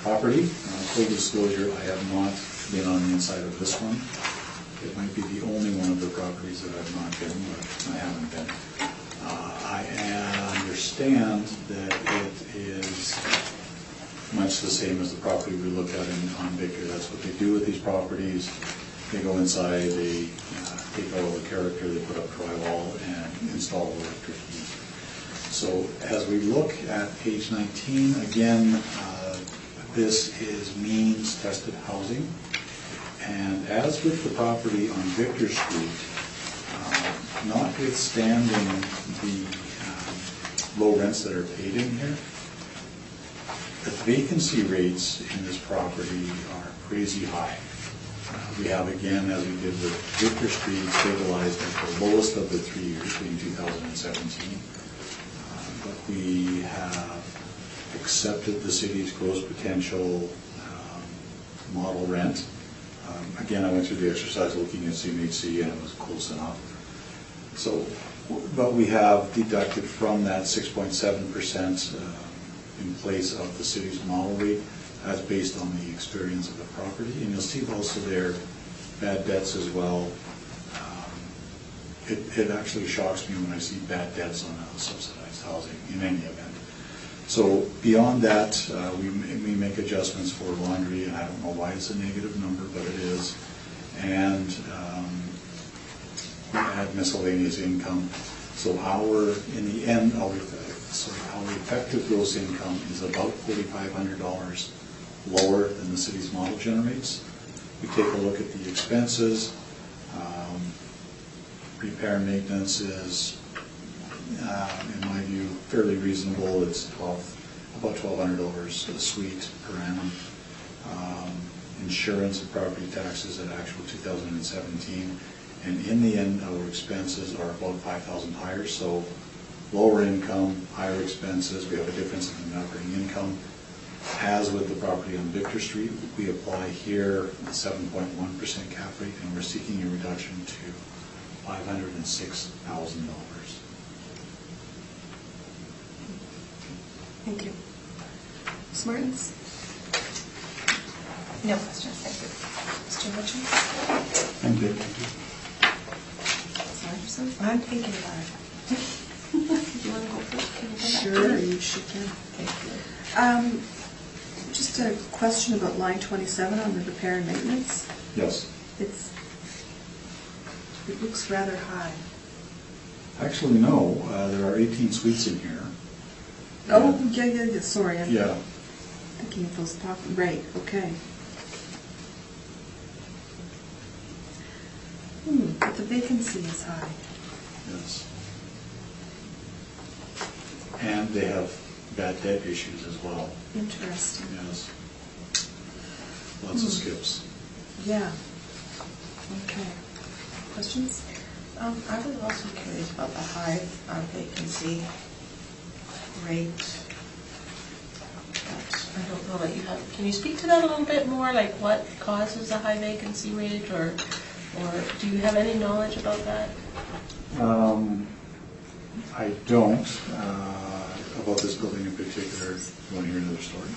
property. Full disclosure, I have not been on the inside of this one. It might be the only one of the properties that I've not been, but I haven't been. I understand that it is much the same as the property we look at on Victor. That's what they do with these properties. They go inside, they take out all the character, they put up drywall and install electric heat. So as we look at page 19, again, this is means tested housing. And as with the property on Victor Street, notwithstanding the low rents that are paid in here, the vacancy rates in this property are crazy high. We have, again, as we did with Victor Street, stabilized at the lowest of the 3 years, being 2017. But we have accepted the city's gross potential model rent. Again, I went through the exercise looking at CMHC and it was close enough. So, but we have deducted from that 6.7% in place of the city's model rate That's based on the experience of the property. And you'll see also there bad debts as well. It actually shocks me when I see bad debts on subsidized housing in any event. So beyond that, we make adjustments for laundry, and I don't know why it's a negative number, but it is. And we add miscellaneous income. So our effective gross income is about $4,500 lower than the city's model generates. We take a look at the expenses. Repair and maintenance is, in my view, fairly reasonable. It's about $1,200 a suite per annum. Insurance and property taxes at actual 2017. And in the end, our expenses are about $5,000 higher. So lower income, higher expenses. We have a difference in the operating income. As with the property on Victor Street, we apply here a 7.1% cap rate, and we're seeking a reduction to $506,000. Thank you. Ms. Martins? No questions, thank you. Mr. Hutchins? I'm good, thank you. Ms. Anderson? I'm thinking about it. Do you want to go first? Can you go back? Sure, you should can. Thank you. Just a question about line 27 on the repair and maintenance. Yes. It looks rather high. Actually, no. There are 18 suites in here. Oh, yeah, sorry. I'm Yeah. thinking of those right, okay. But the vacancy is high. Yes. And they have bad debt issues as well. Interesting. Yes. Lots of skips. Yeah. Okay. Questions? I was also curious about the high vacancy rate. But I don't know that you have, can you speak to that a little bit more? Like what causes a high vacancy rate, or do you have any knowledge about that? I don't. About this building in particular. You want to hear another story?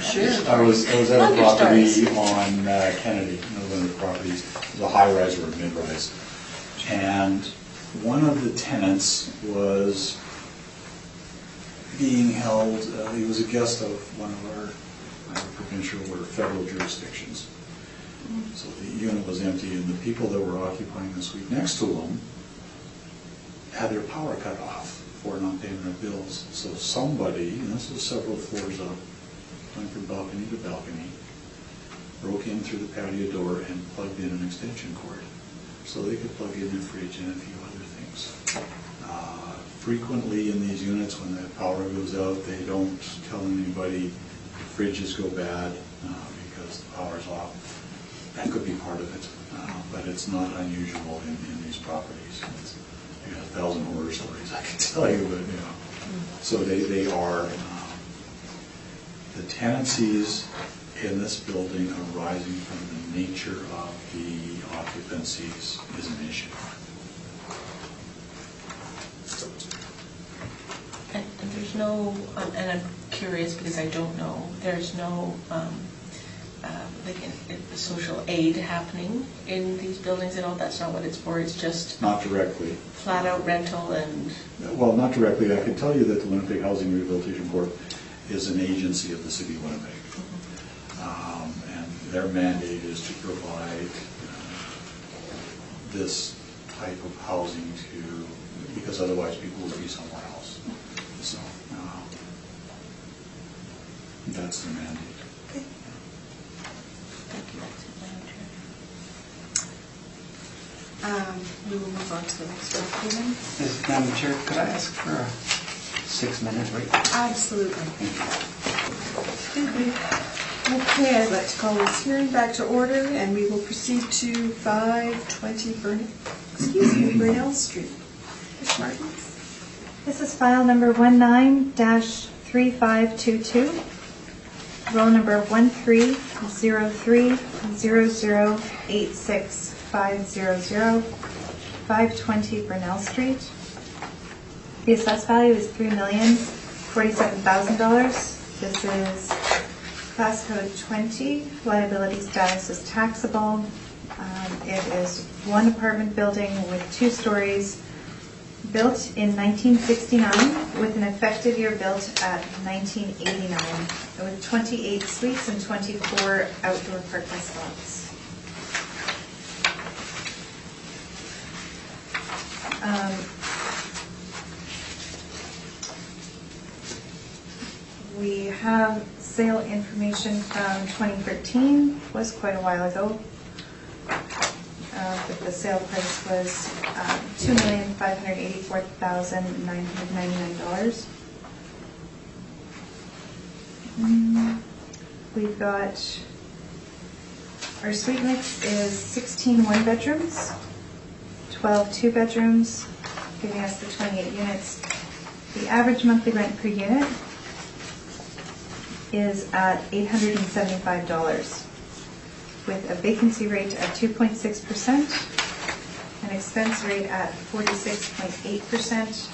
Sure. I was at a Love your property stories. on Kennedy, one of the properties. It was a high-rise or a mid-rise. And one of the tenants was being held, he was a guest of one of our provincial or federal jurisdictions. So the unit was empty, and the people that were occupying the suite next to him had their power cut off for not paying their bills. So somebody, and this was several floors up, went from balcony to balcony, broke in through the patio door and plugged in an extension cord. So they could plug in their fridge and a few other things. Frequently in these units, when the power goes out, they don't tell anybody fridges go bad because the power's off. That could be part of it, but it's not unusual in these properties. You got 1,000 horror stories I can tell you, but So they are, the tenancies in this building arising from the nature of the occupancies is an issue. And there's no, and I'm curious because I don't know, there's no social aid happening in these buildings at all? That's not what it's for, it's just Not directly. flat out rental and... Well, not directly. I can tell you that the Winnipeg Housing Rehabilitation Board is an agency of the City of Winnipeg. And their mandate is to provide this type of housing because otherwise people would be somewhere else. So that's the mandate. Thank you. We will move on to the next document. Madam Chair, could I ask for a 6-minute break? Absolutely. Okay, I'd like to call this hearing back to order, and we will proceed to 520 Burnell Street. Ms. Martins? This is file number 19-3522, roll number 1303008650, 520 Burnell Street. The assessed value is $3,047,000. This is Class code 20, liability status is taxable. It is one apartment building with 2 stories, built in 1969 with an effective year built at 1989, with 28 suites and 24 outdoor parking spots. We have sale information from 2013, was quite a while ago. But the sale price was $2,584,999. We've got, our suite mix is 16 one-bedrooms, 12 two-bedrooms, giving us the 28 units. The average monthly rent per unit is at $875, with a vacancy rate of 2.6%, an expense rate at 46.8%,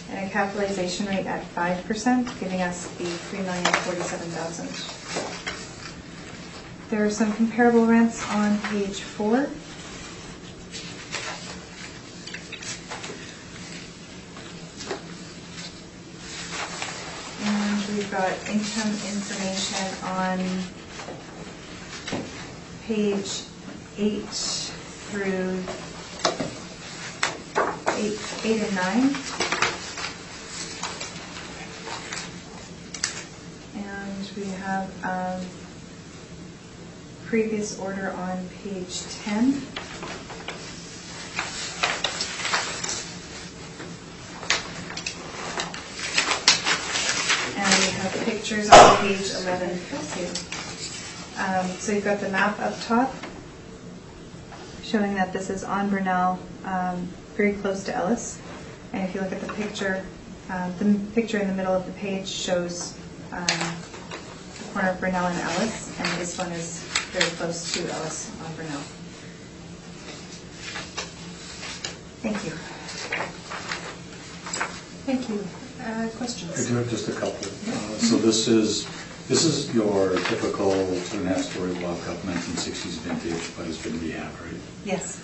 and a capitalization rate at 5%, giving us the $3,047,000. There are some comparable rents on page 4. We've got income information on page 8 through 8 and 9. And we have previous order on page 10. Pictures on page 11. So you've got the map up top showing that this is on Brunel, very close to Ellis. And if you look at the picture in the middle of the page shows the corner of Brunel and Ellis, and this one is very close to Ellis on Brunel. Thank you. Thank you. Questions? I do have just a couple. So this is your typical 2.5-story walk-up 1960s vintage, but it's been rehabbed, right? Yes.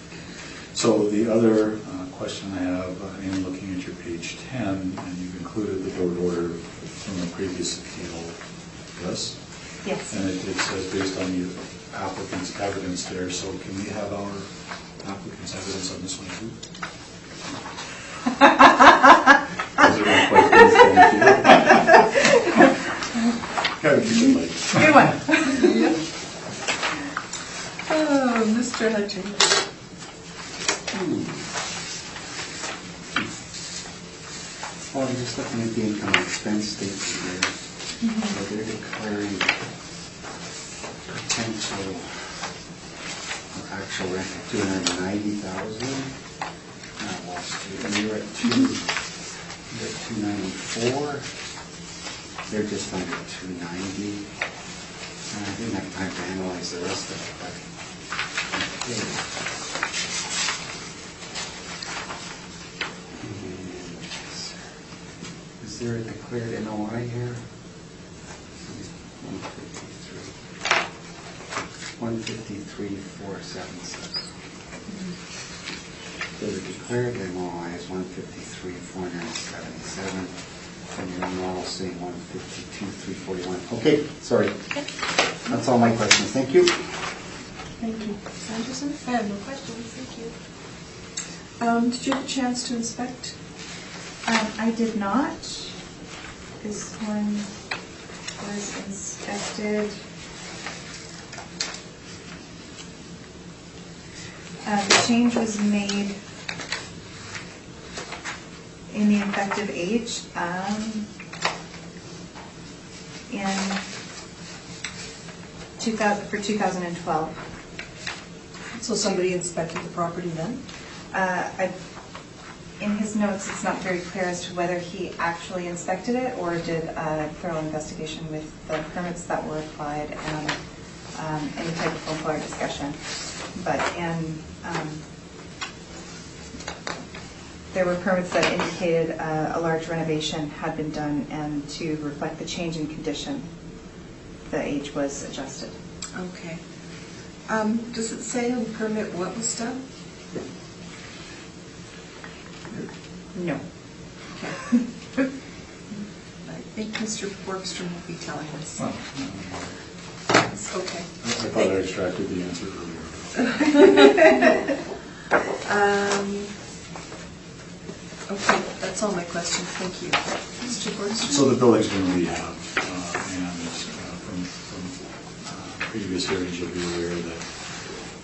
So the other question I have, in looking at your page 10, and you've included the board order from the previous appeal, yes? Yes. And it says based on the applicant's evidence there, so can we have our applicant's evidence on this one too? Those are my questions, thank you. Gotta keep it light. Good one. Oh, Mr. Hutchings. Well, I'm just looking at the income and expense statement here. So they're declaring potential or actual rent of $290,000. Wall Street, and you're at 294. They're just under 290. I didn't have time to analyze the rest of it, but okay. Is there a declared NOI here? 153,476. So the declared NOI is 153,477. And you're all saying 152,341. Okay, sorry. That's all my questions. Thank you. Thank you. Ms. Anderson? I have no questions, thank you. Did you have a chance to inspect? I did not. This one was inspected. The change was made in the effective age for 2012. So somebody inspected the property then? In his notes, it's not very clear as to whether he actually inspected it or did a thorough investigation with the permits that were applied and any type of phone call or discussion. But there were permits that indicated a large renovation had been done and to reflect the change in condition. the age was adjusted. Okay. Does it say on the permit what was done? No. Okay. I think Mr. Borgstrom will be telling us. Well, Okay. I thought I extracted the answer earlier. Okay, that's all my questions. Thank you. Mr. Borgstrom? So the building's been rehabbed, and from previous hearings, you'll be aware that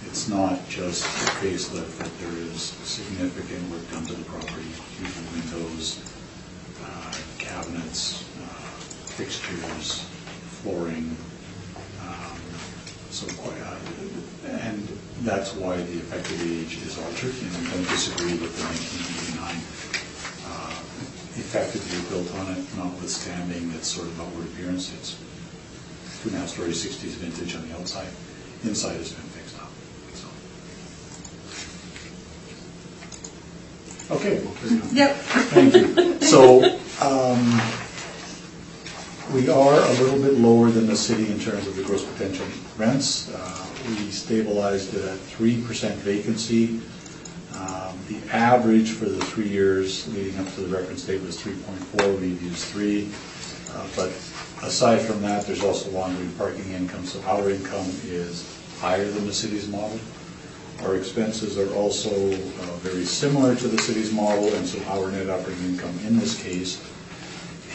it's not just a facelift, that there is significant work done to the property, huge windows, cabinets, fixtures, flooring, and that's why the effective age is altered, and we don't disagree with the 1989 effective year built on it, notwithstanding its sort of outward appearance. It's 2.5 stories, 60s vintage on the outside. Inside has been fixed up. So. Okay, we'll carry on. Yep. Thank you. So, we are a little bit lower than the city in terms of the gross potential rents. We stabilized it at 3% vacancy. The average for the 3 years leading up to the reference date was 3.4. We've used 3. But aside from that, there's also laundry and parking income. So our income is higher than the city's model. Our expenses are also very similar to the city's model, and so our net operating income in this case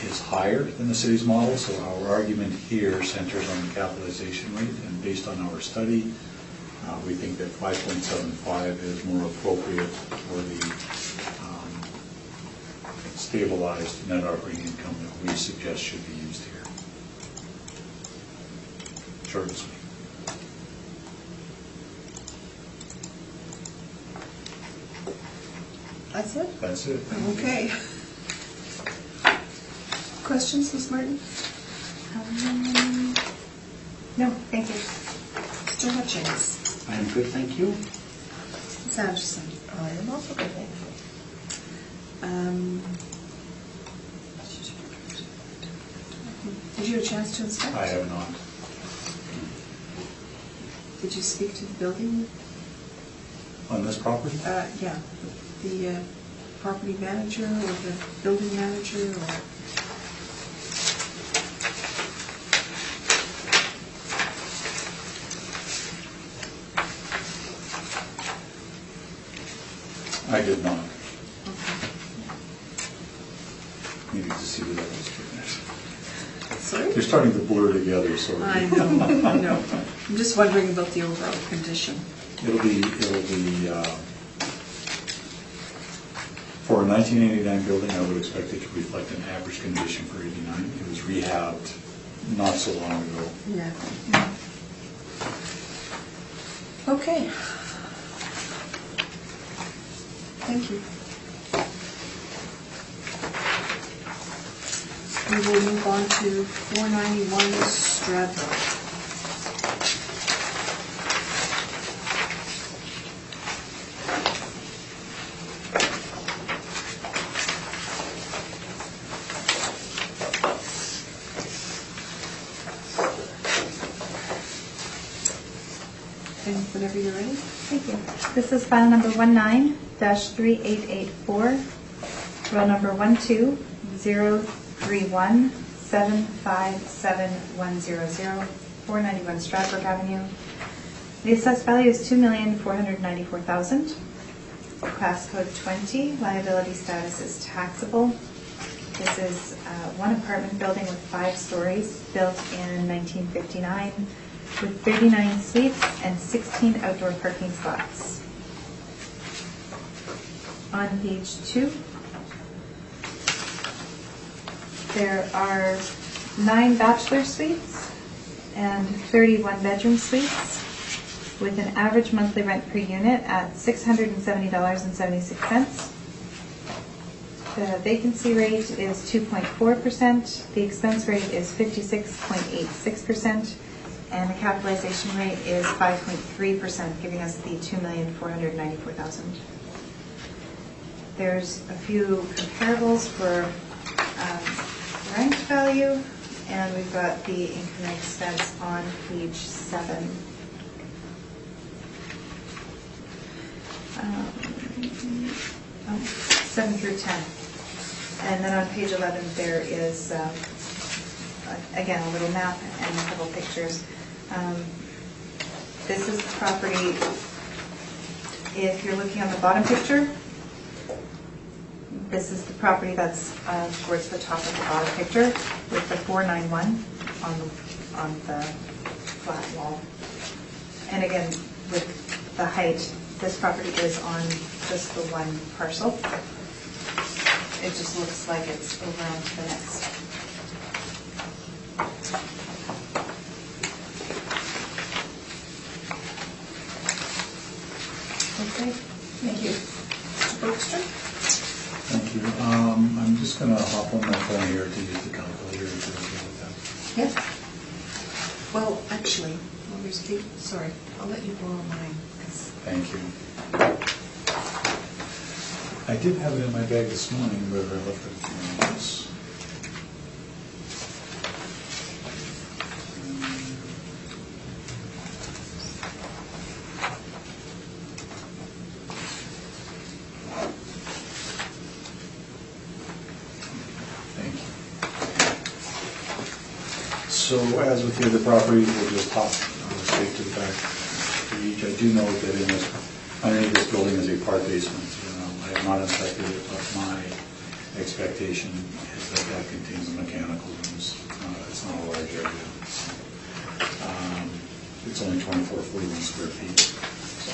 is higher than the city's model. So our argument here centers on the capitalization rate, and based on our study, we think that 5.75 is more appropriate for the stabilized net operating income that we suggest should be used here. Short and sweet. That's it? That's it. Okay. Questions, Ms. Martin? No, thank you. Mr. Hutchings? I am good, thank you. Ms. Anderson? I am also good, thank you. Did you have a chance to inspect? I have not. Did you speak to the building? On this property? Yeah, the property manager or the building manager or? I did not. Okay. Needed to see what I was doing. Sorry? They're starting to blur together, so. I know, I know. I'm just wondering about the overall condition. It'll be, for a 1989 building, I would expect it to reflect an average condition for 89. It was rehabbed not so long ago. Yeah. Okay. Thank you. We will move on to 491 Stradbrook. And whenever you're ready. Thank you. This is file number 19-3884, roll number 12031757100, 491 Stradbrook Avenue. The assessed value is $2,494,000. Class code 20. Liability status is taxable. This is one apartment building with 5 stories, built in 1959, with 39 suites and 16 outdoor parking spots. On page 2, there are 9 bachelor suites and 31 bedroom suites, with an average monthly rent per unit at $670.76. The vacancy rate is 2.4%, the expense rate is 56.86%, and the capitalization rate is 5.3%, giving us the $2,494,000. There's a few comparables for rent value And we've got the income and expense on page 7. 7 through 10. And then on page 11, there is, again, a little map and a couple pictures. This is the property, if you're looking on the bottom picture, this is the property that's towards the top of the bottom picture with the 491 on the flat wall. And again, with the height, this property is on just the one parcel. It just looks like it's over onto the next. Okay, thank you. Mr. Bergstrom? Thank you. I'm just going to hop on my phone here to use the calculator to deal with that. Yes. Well, actually, sorry, I'll let you borrow mine. Thank you. I did have it in my bag this morning, but I left it at the office. Thank you. So as with the other properties, we'll just hop straight to the back page. I do note that underneath this building is a part basement. I have not inspected it, but my expectation is that that contains the mechanical rooms. It's not a large area. It's only 41 square feet. So,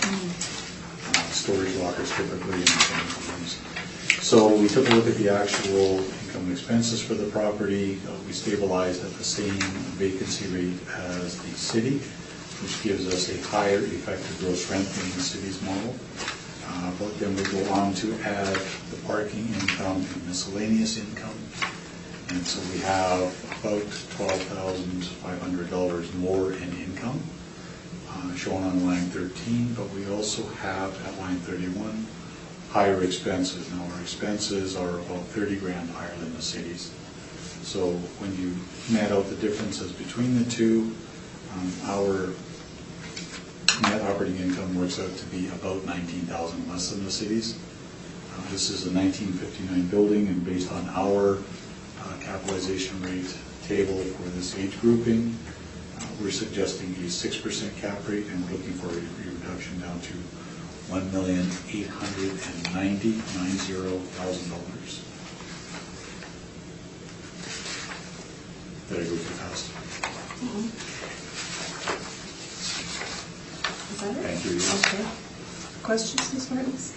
storage lockers typically in mechanical rooms. So we took a look at the actual income and expenses for the property. We stabilized at the same vacancy rate as the city, which gives us a higher effective gross rent than the city's model. But then we go on to add the parking income and miscellaneous income. And so we have about $12,500 more in income shown on line 13, but we also have at line 31 higher expenses. Now our expenses are about 30 grand higher than the city's. So when you net out the differences between the two, our net operating income works out to be about $19,000 less than the city's. This is a 1959 building, and based on our capitalization rate table for this age grouping, we're suggesting a 6% cap rate, and we're looking for a reduction down to $1,890,000. Did I go too fast? Is that it? Thank you. Okay. Questions, Ms. Martins?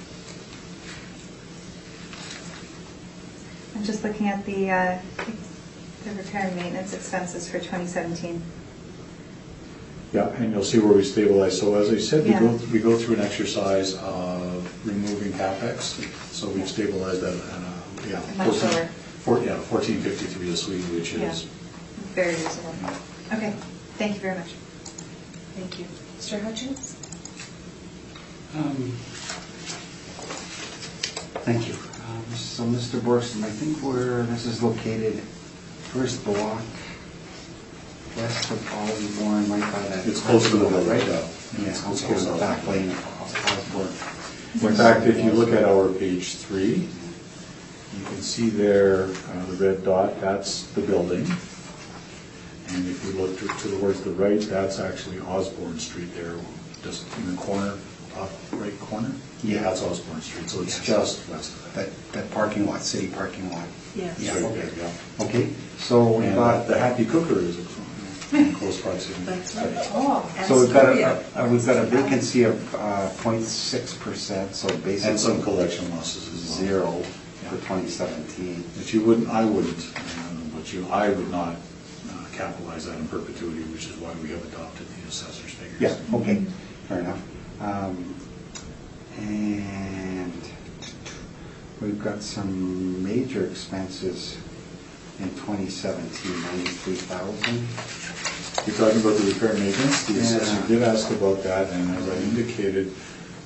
I'm just looking at the repair and maintenance expenses for 2017. Yeah, and you'll see where we stabilize. So as I said, Yeah. we go through an exercise of removing CapEx. So we've stabilized at Much lower. 1453 this week, which Yeah. is Very reasonable. Okay, thank you very much. Thank you. Mr. Hutchins? Thank you. So Mr. Borson, I think this is located first block west of Osborne, right by that. It's close to the hill, right? yeah. Yeah, It's okay, close the to back the lane of Osborne. In fact, if you look at our page 3, you can see there the red dot, that's the building. And if you look towards the right, that's actually Osborne Street there, just in the corner, top right corner. Yeah. That's Osborne Street, so it's Yeah. just west of that. That parking lot, city parking lot. Yes. Yeah, Right okay. there, yeah. Okay, so we've And got, the Happy Cooker is in close proximity. That's right. Oh. so we've got Astoria. we've got a vacancy of 0.6%, so And some basically collection losses as well. 0 for Yeah. 2017. But I would not capitalize that in perpetuity, which is why we have adopted the assessor's figures. Yeah, okay, fair enough. And we've got some major expenses in 2017, 93,000. You're talking about the repair and maintenance? The assessor Yeah. did ask about that, and as I indicated,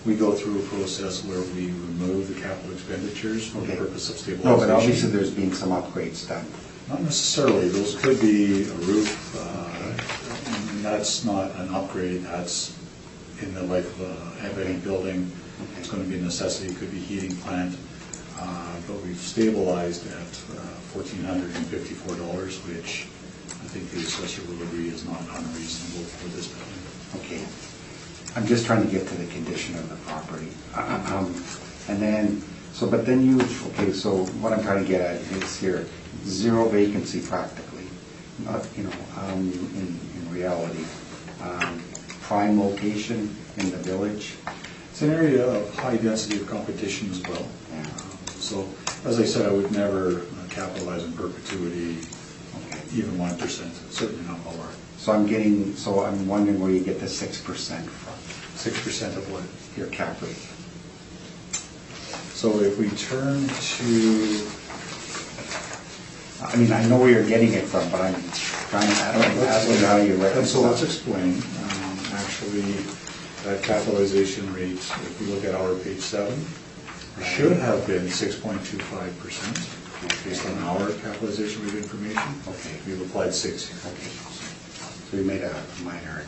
we go through a process where we remove the capital expenditures for the Okay. purpose of stabilization. No, but obviously there's been some upgrades done. Not necessarily. Those could be a roof. And that's not an upgrade. That's in the life of any building. It's going to be a necessity. It could be heating plant. But we've stabilized at $1,454, which I think the assessor will agree is not unreasonable for this building. Okay. I'm just trying to get to the condition of the property. And then, so what I'm trying to get at is here, zero vacancy practically, not, in reality. Prime location in the village. It's an area of high density of competition as well. Yeah. So, as I said, I would never capitalize in perpetuity, even 1%, certainly not lower. So I'm wondering where you get the 6% from. 6% of what? Your cap rate. So if we turn to... I know where you're getting it from, but I'm trying to ask you how you reconcile. So let's explain. Actually, that capitalization rate, if we look at our page 7, should have been 6.25% based on our capitalization rate information. Okay. We've applied 6. Okay. So you made a minor,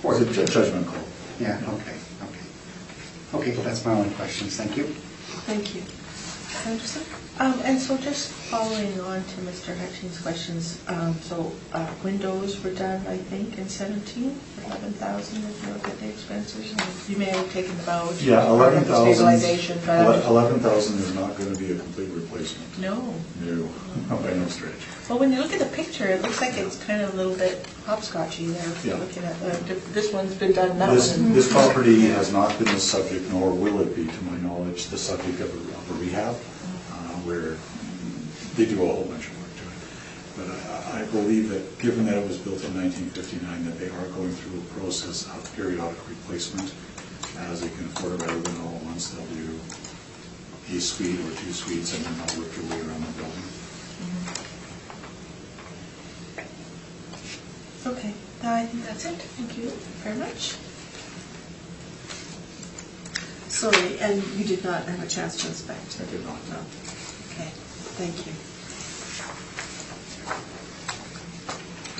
Or it's a judgment call. Yeah, okay, that's my only questions, thank you. Thank you. Anderson? And so just following on to Mr. Hutchings' questions, windows were done, I think, in 17, 11,000 if you look at the expenses. And you may have taken them out. Yeah, 11,000. Stabilization, but 11,000 is not going to be a complete replacement. no. No, not by no stretch. Well, when you look at the picture, it looks like it's kind of a little bit hopscotchy there. If you're Yeah. looking at this one's been done, that one. This property has not been the subject, nor will it be, to my knowledge, the subject of a rehab, where they do a whole bunch of work to it. But I believe that, given that it was built in 1959, that they are going through a process of periodic replacement. As they can afford it rather than all at once, they'll do a suite or 2 suites, and then they'll work their way around the building. Okay, I think that's it. Thank you very much. Sorry, and you did not have a chance to inspect? I did not. No. Okay, thank you.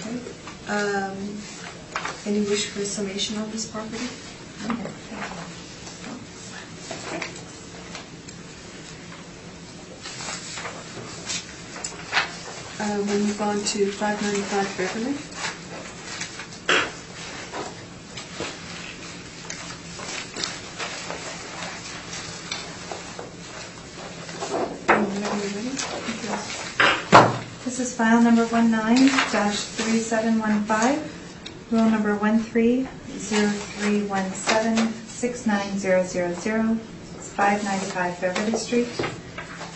Okay. Any wish for a summation on this property? We'll move on to 595 Beverly. This is file number 19-3715, roll number 1303176900. It's 595 Beverly Street.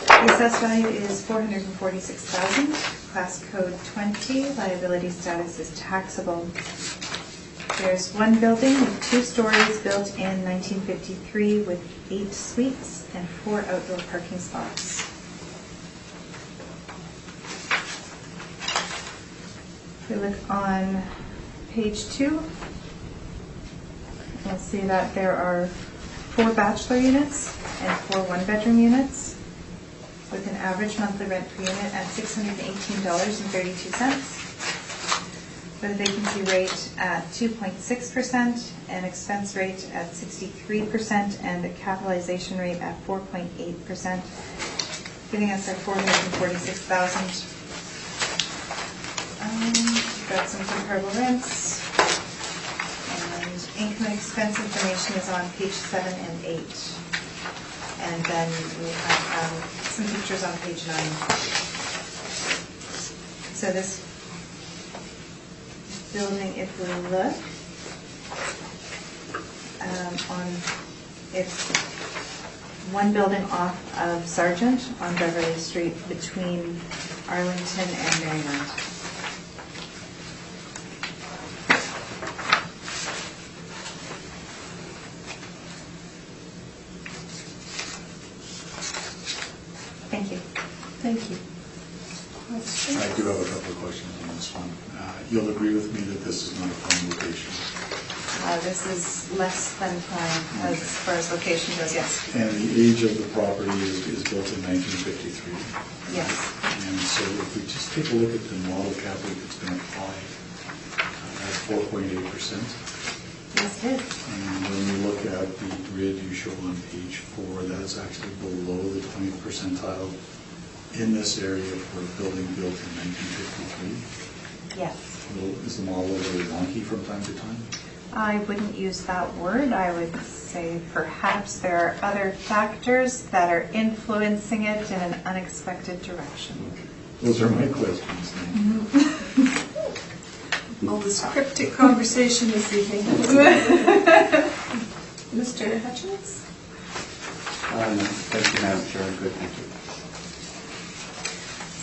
The assessed value is $446,000. Class code 20. Liability status is taxable. There's one building with 2 stories built in 1953 with 8 suites and 4 outdoor parking spots. If we look on page 2, you'll see that there are 4 bachelor units and 4 one-bedroom units with an average monthly rent per unit at $618.32, with a vacancy rate at 2.6%, an expense rate at 63%, and a capitalization rate at 4.8%, giving us our $446,000. We've got some comparable rents, and income and expense information is on page 7 and 8. And then we have some pictures on page 9. So this building, if we look, it's one building off of Sargent on Beverly Street between Arlington and Marymount. Thank you. Thank you. I do have a couple of questions on this one. You'll agree with me that this is not a prime location? This is less than prime as far as location goes, yes. And the age of the property is built in 1953. Yes. And so if we just take a look at the model cap rate that's been applied, at 4.8%. Yes, it is. And when we look at the grid you show on page 4, that's actually below the 20th percentile in this area for a building built in 1953. Yes. Well, is the model a little wonky from time to time? I wouldn't use that word. I would say perhaps there are other factors that are influencing it in an unexpected direction. Okay. Those are my questions then. All this cryptic conversation this evening. Mr. Hutchins? No, thank you, Madam Chair. I'm good, thank you.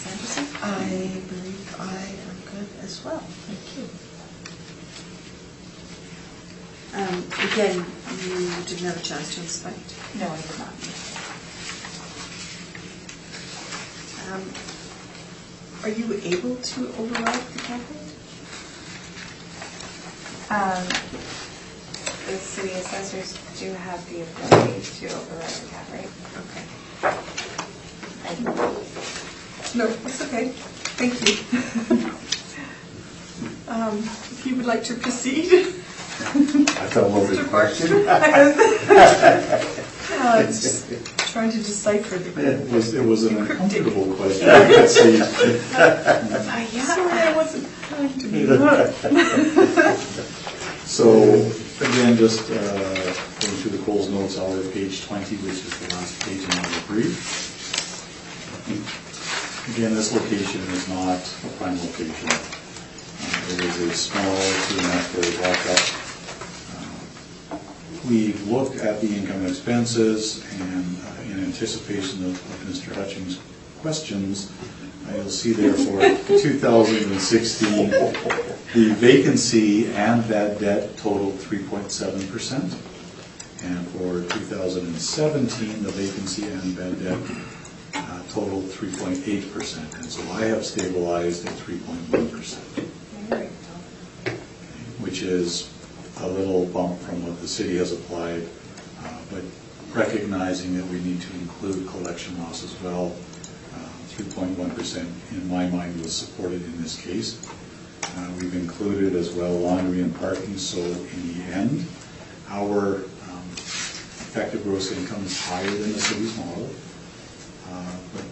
Sanderson? I believe I am good as well. Thank you. Again, you didn't have a chance to inspect. No, I did not. Are you able to override the cap rate? The city assessors do have the ability to override the cap rate. Okay. And No, it's okay. Thank you. If you would like to proceed. I thought what was the question? It's just trying to decipher the It was an uncomfortable question, I could see. Sorry, I wasn't trying to be. So, again, just going through the Coles notes, I'll have page 20, which is the last page in our brief. Again, this location is not a prime location. It is a small 2.5-story walk-up. We've looked at the income and expenses, and in anticipation of Mr. Hutchings' questions, you'll see there for 2016, the vacancy and bad debt totaled 3.7%. And for 2017, the vacancy and bad debt totaled 3.8%. And so I have stabilized at 3.1%. Which is a little bump from what the city has applied, but recognizing that we need to include collection loss as well, 3.1% in my mind was supported in this case. We've included as well laundry and parking, so in the end, our effective gross income is higher than the city's model. But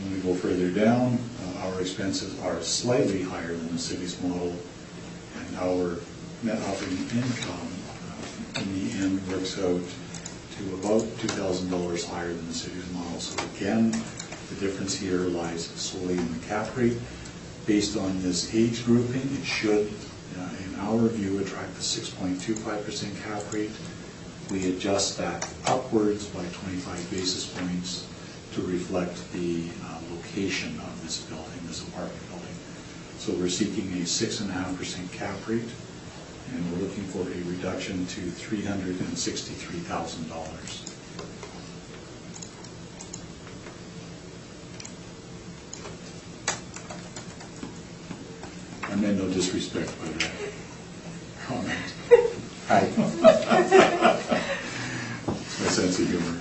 when we go further down, our expenses are slightly higher than the city's model, and our net operating income in the end works out to about $2,000 higher than the city's model. So again, the difference here lies solely in the cap rate. Based on this age grouping, it should, in our view, attract a 6.25% cap rate. We adjust that upwards by 25 basis points to reflect the location of this building, this apartment building. So we're seeking a 6.5% cap rate, and we're looking for a reduction to $363,000. I meant no disrespect by that comment. Hi. It's my sense of humor.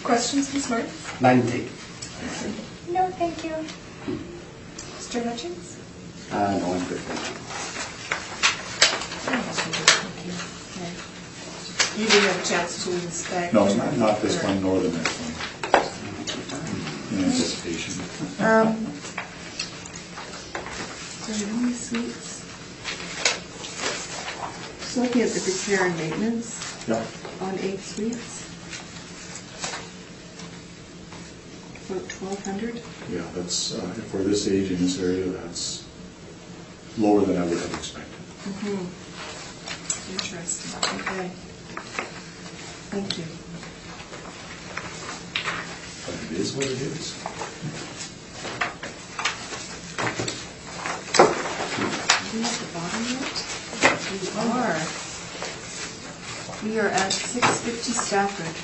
Questions, Ms. Martin? 90. no, thank you. Mr. Hutchins? No, I'm good, thank You didn't have a chance to inspect? No, not this one nor the next one. In anticipation. So how many suites? Just looking at the repair and maintenance Yeah. on 8 suites. About 1,200. Yeah, that's, for this age in this area, that's lower than I would have expected. Interesting. Okay. Thank you. But it is what it is. Are we at the bottom yet? We are at 650 Stafford.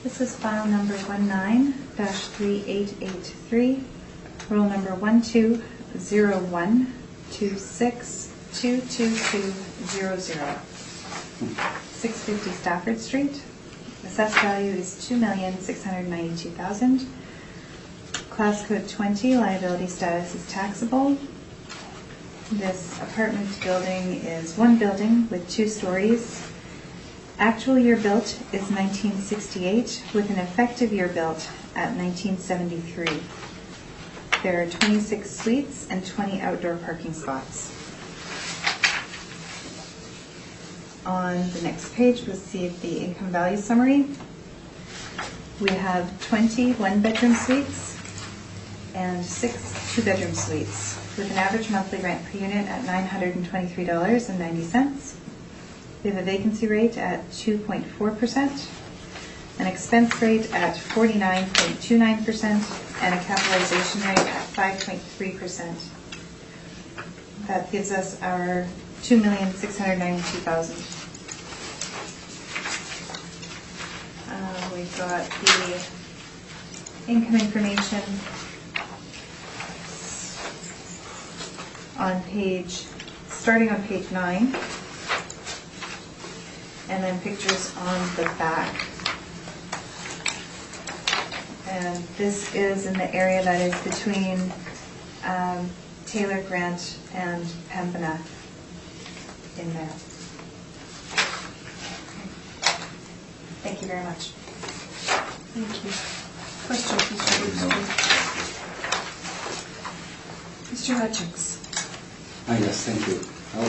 This is file number 19-3883, roll number 12012626. 22,222,000. 650 Stafford Street. Assessed value is $2,692,000. Class code 20, liability status is taxable. This apartment building is one building with 2 stories. Actual year built is 1968 with an effective year built at 1973. There are 26 suites and 20 outdoor parking spots. On the next page, we'll see the income value summary. We have 20 one-bedroom suites and 6 two-bedroom suites with an average monthly rent per unit at $923.90. We have a vacancy rate at 2.4%, an expense rate at 49.29%, and a capitalization rate at 5.3%. That gives us our $2,692,000. We've got the income information on starting on page 9, and then pictures on the back. And this is in the area that is between Taylor, Grant, and Pembina in there. Thank you very much. Thank you. Questions, Mr. Booster? Mr. Hutchins? Yes, thank you.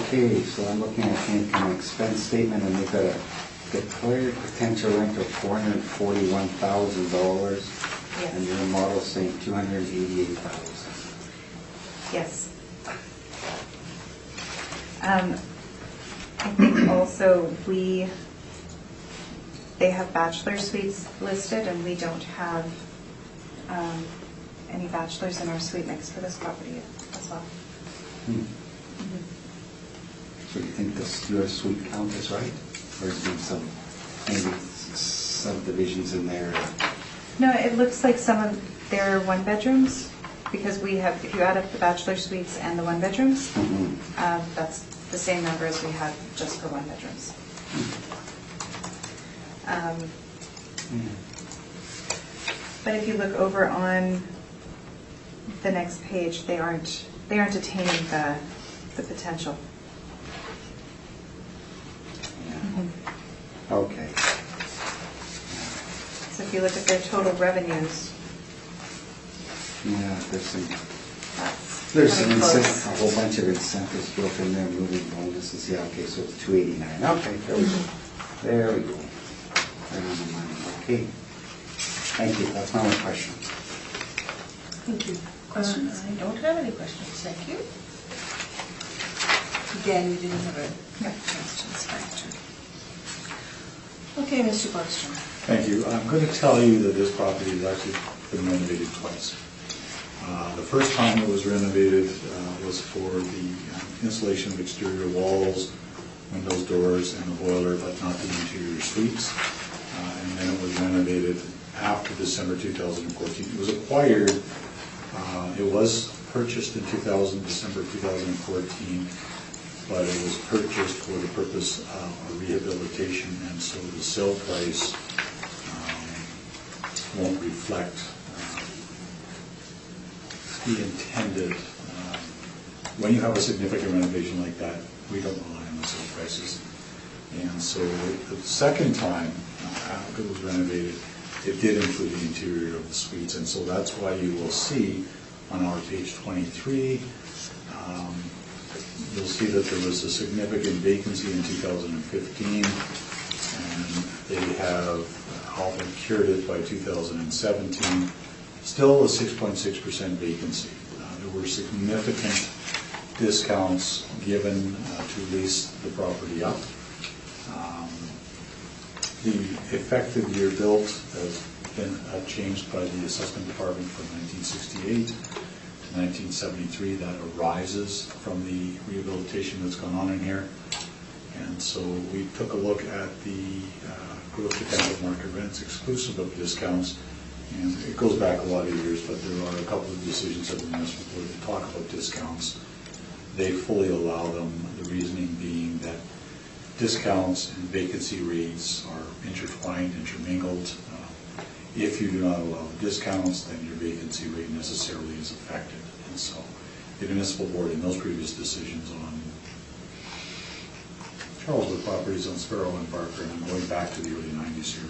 Okay, so I'm looking at the income expense statement, and they've got a declared potential rent of $441,000, Yes. and your model saying $288,000. Yes. I think also they have bachelor suites listed, and we don't have any bachelors in our suite mix for this property as well. So you think your suite count is right? Or is there some maybe subdivisions in there? No, it looks like some of their one bedrooms, because we have, if you add up the bachelor suites and the one bedrooms, that's the same number as we have just for one bedrooms. But if you look over on the next page, they aren't attaining the potential. Okay. So if you look at their total revenues, Yeah, there's some coming close. a whole bunch of incentives built in there, moving bonuses. Yeah, okay, so it's $289. Okay, there we go. There we go. Right on the money. Okay. Thank you. That's my only question. Thank you. Questions? I don't have any questions, thank you. Again, you didn't have a questions factor. Okay, Mr. Borgstrom. Thank you. I'm going to tell you that this property has actually been renovated twice. The first time it was renovated was for the installation of exterior walls, windows, doors, and the boiler, but not the interior suites. And then it was renovated after December 2014. It was acquired, it was purchased in December 2014, but it was purchased for the purpose of rehabilitation, and so the sale price won't reflect the intended. When you have a significant renovation like that, we don't rely on the sale prices. And so the second time after it was renovated, it did include the interior of the suites, and so that's why you will see on our page 23, you'll see that there was a significant vacancy in 2015, and they have all but cured it by 2017. Still a 6.6% vacancy. There were significant discounts given to lease the property up. The effective year built has been changed by the assessment department from 1968 to 1973. That arises from the rehabilitation that's gone on in here. And so we took a look at the growth potential market rents exclusive of discounts. And it goes back a lot of years, but there are a couple of decisions of the municipal board that talk about discounts. they fully allow them, the reasoning being that discounts and vacancy rates are intertwined, intermingled. If you do not allow discounts, then your vacancy rate necessarily is affected. And so the municipal board in those previous decisions on Charleswood properties on Sparrow and Barker, and I'm going back to the early 90s here,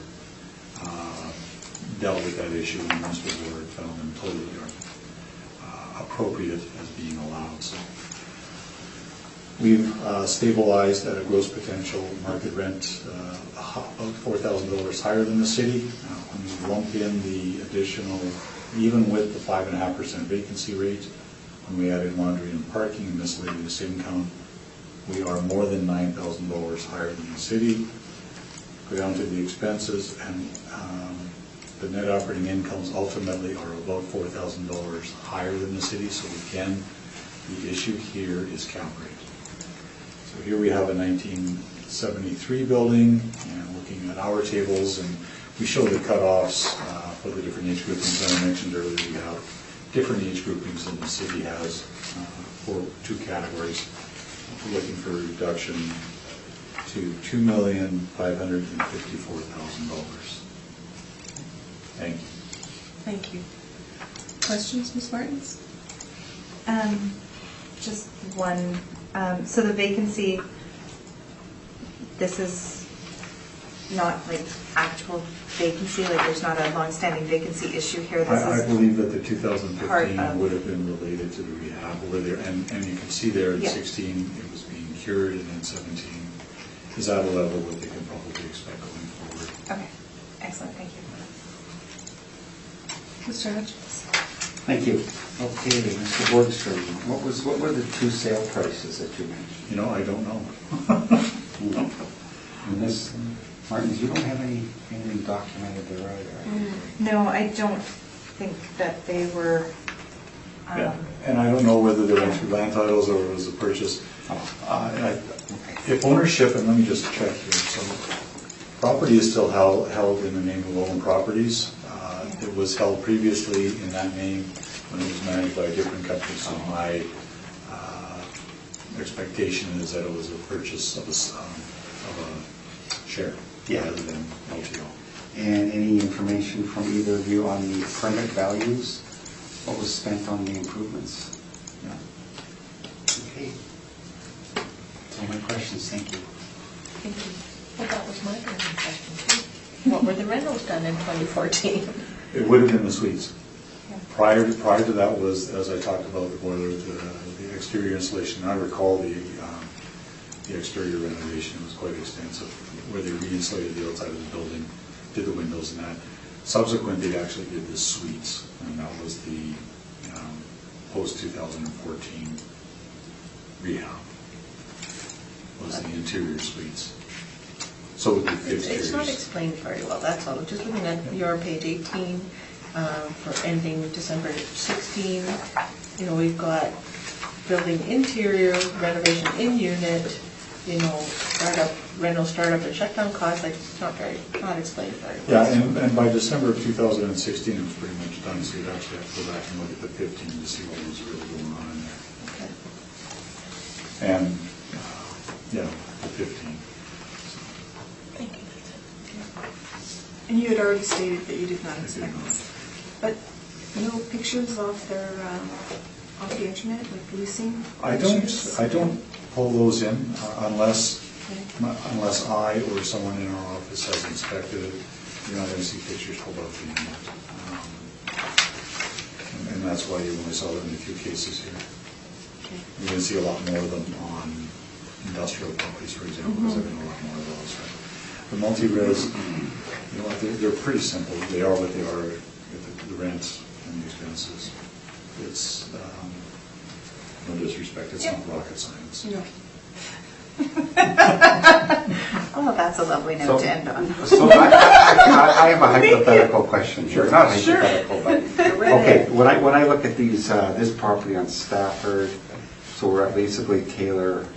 dealt with that issue, and the municipal board found them totally appropriate as being allowed. So we've stabilized at a gross potential market rent about $4,000 higher than the city. When we lump in the additional, even with the 5.5% vacancy rate, when we add in laundry and parking and miscellaneous income, we are more than $9,000 higher than the city. Go down to the expenses, and the net operating incomes ultimately are about $4,000 higher than the city. So again, the issue here is cap rate. So here we have a 1973 building, and looking at our tables, and we show the cutoffs for the different age groupings that I mentioned earlier. We have different age groupings than the city has for two categories. We're looking for a reduction to $2,554,000. Thank you. Thank you. Questions, Ms. Martins? Just one. So the vacancy, this is not like actual vacancy, like there's not a long-standing vacancy issue here. This I is believe that the 2015 part of- would have been related to the rehab over there, and you can see there in Yeah. 16 it was being cured, and then 17 is at a level that they can probably expect going forward. Okay, excellent, thank you. Mr. Hutchins? Thank you. Okay, Mr. Boardroom, what were the two sale prices that you mentioned? You know, I don't know. And this, Martins, you don't have anything documented there either, right? No, I don't think that they were. Yeah. And I don't know whether they went through land titles or it was a purchase. If ownership, and let me just check here, so property is still held in the name of Owen Properties. It was held previously in that name when it was managed by a different company, so my expectation is that it was a purchase of a share rather than LTO. And any information from either of you on the permit values? What was spent on the improvements? Yeah. Okay. That's all my questions, thank you. Thank you. Well, that was my question too. What were the rentals done in 2014? It would have been the suites. Prior to that was, as I talked about, the boiler, the exterior installation. I recall the exterior renovation was quite extensive, where they reinsulated the outside of the building, did the windows and that. Subsequent, they actually did the suites, and that was the post-2014 rehab, was the interior suites. So it would be fixed It's not exteriors. explained very well, that's all. Just looking at your page 18, for ending December 16, we've got building interior, renovation in unit, rental startup and shutdown costs, like it's not explained very well. Yeah, and by December of 2016, it was pretty much done, so you'd actually have to go back and look at the 15 to see what was really going on in there. Okay. And, the 15. Thank you. And you had already stated that you did not I did expect not. this. But no pictures of their, off the internet, like leasing? I pictures? don't pull those in unless Okay. I or someone in our office has inspected it. You're not going to see pictures pulled off the internet. And that's why you only saw them in a few cases here. Okay. You're going to see a lot more of them on industrial properties, for example, because I've been a lot more of those. Right? The multi-res, they're pretty simple. They are what they are, the rents and the expenses. It's, no disrespect, it's not rocket science. No. Oh, that's a lovely note to end on. So I have a hypothetical question. Sure. Not hypothetical, but, okay, when I look at these, this property on Stafford, so we're at basically Taylor.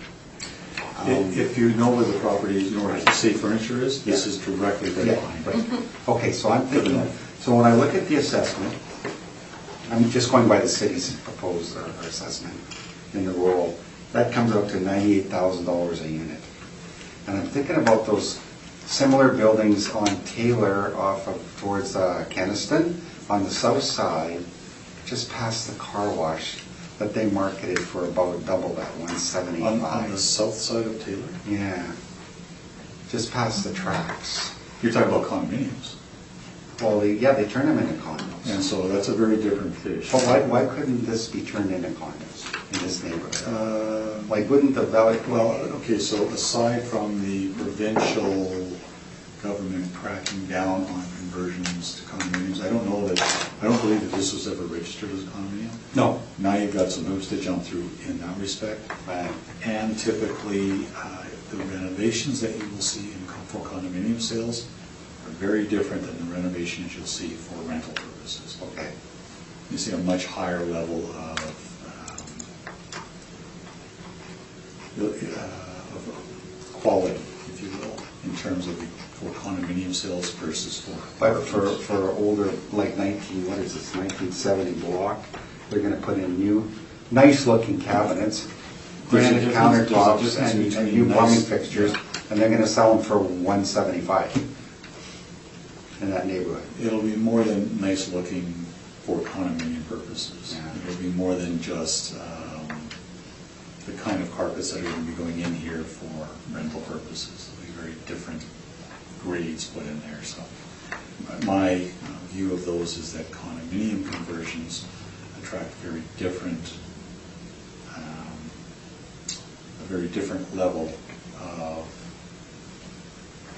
If you know where the property is, where the safe furniture is, this is directly right behind. Right. Okay, so I'm thinking, so when I look at the assessment, I'm just going by the city's proposed assessment in the rural, that comes out to $98,000 a unit. And I'm thinking about those similar buildings on Taylor off of towards Keniston on the south side, just past the car wash, that they marketed for about double that, $175. On the south side of Taylor? Yeah, just past the tracks. You're talking about condominiums. Well, they turn them into condos. And so that's a very different fish. But why couldn't this be turned into condos in this neighborhood? Like, wouldn't the valley? Well, okay, so aside from the provincial government cracking down on conversions to condominiums, I don't believe that this was ever registered as a condominium. No. Now you've got some hoops to jump through in that respect. Right. And typically, the renovations that you will see for condominium sales are very different than the renovations you'll see for rental purposes. Okay. You see a much higher level of quality, if you will, in terms of for condominium sales versus for. But for older, like 1970 block, they're going to put in new, nice-looking cabinets, granite countertops, and new plumbing fixtures, and they're going to sell them for $175 in that neighborhood. It'll be more than nice looking for condominium purposes. Yeah. It'll be more than just the kind of carpets that are going to be going in here for rental purposes. There'll be very different grades put in there. So my view of those is that condominium conversions attract a very different level of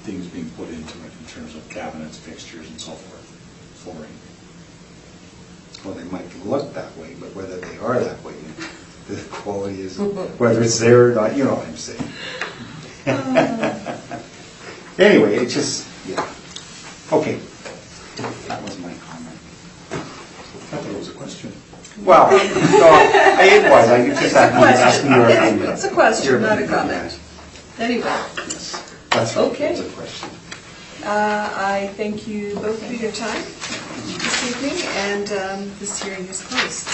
things being put into it in terms of cabinets, fixtures, and so forth, flooring. Well, they might look that way, but whether they are that way, the quality is, whether it's there or not, you know what I'm saying. Anyway, it just, yeah. Okay, that was my comment. I thought it was a question. Well, no, it was, I just asked your opinion. It's a question, Your not a opinion, comment. Anyway, Yes, that's right, Okay. it's a question. I thank you both for your time this evening, and this hearing is closed.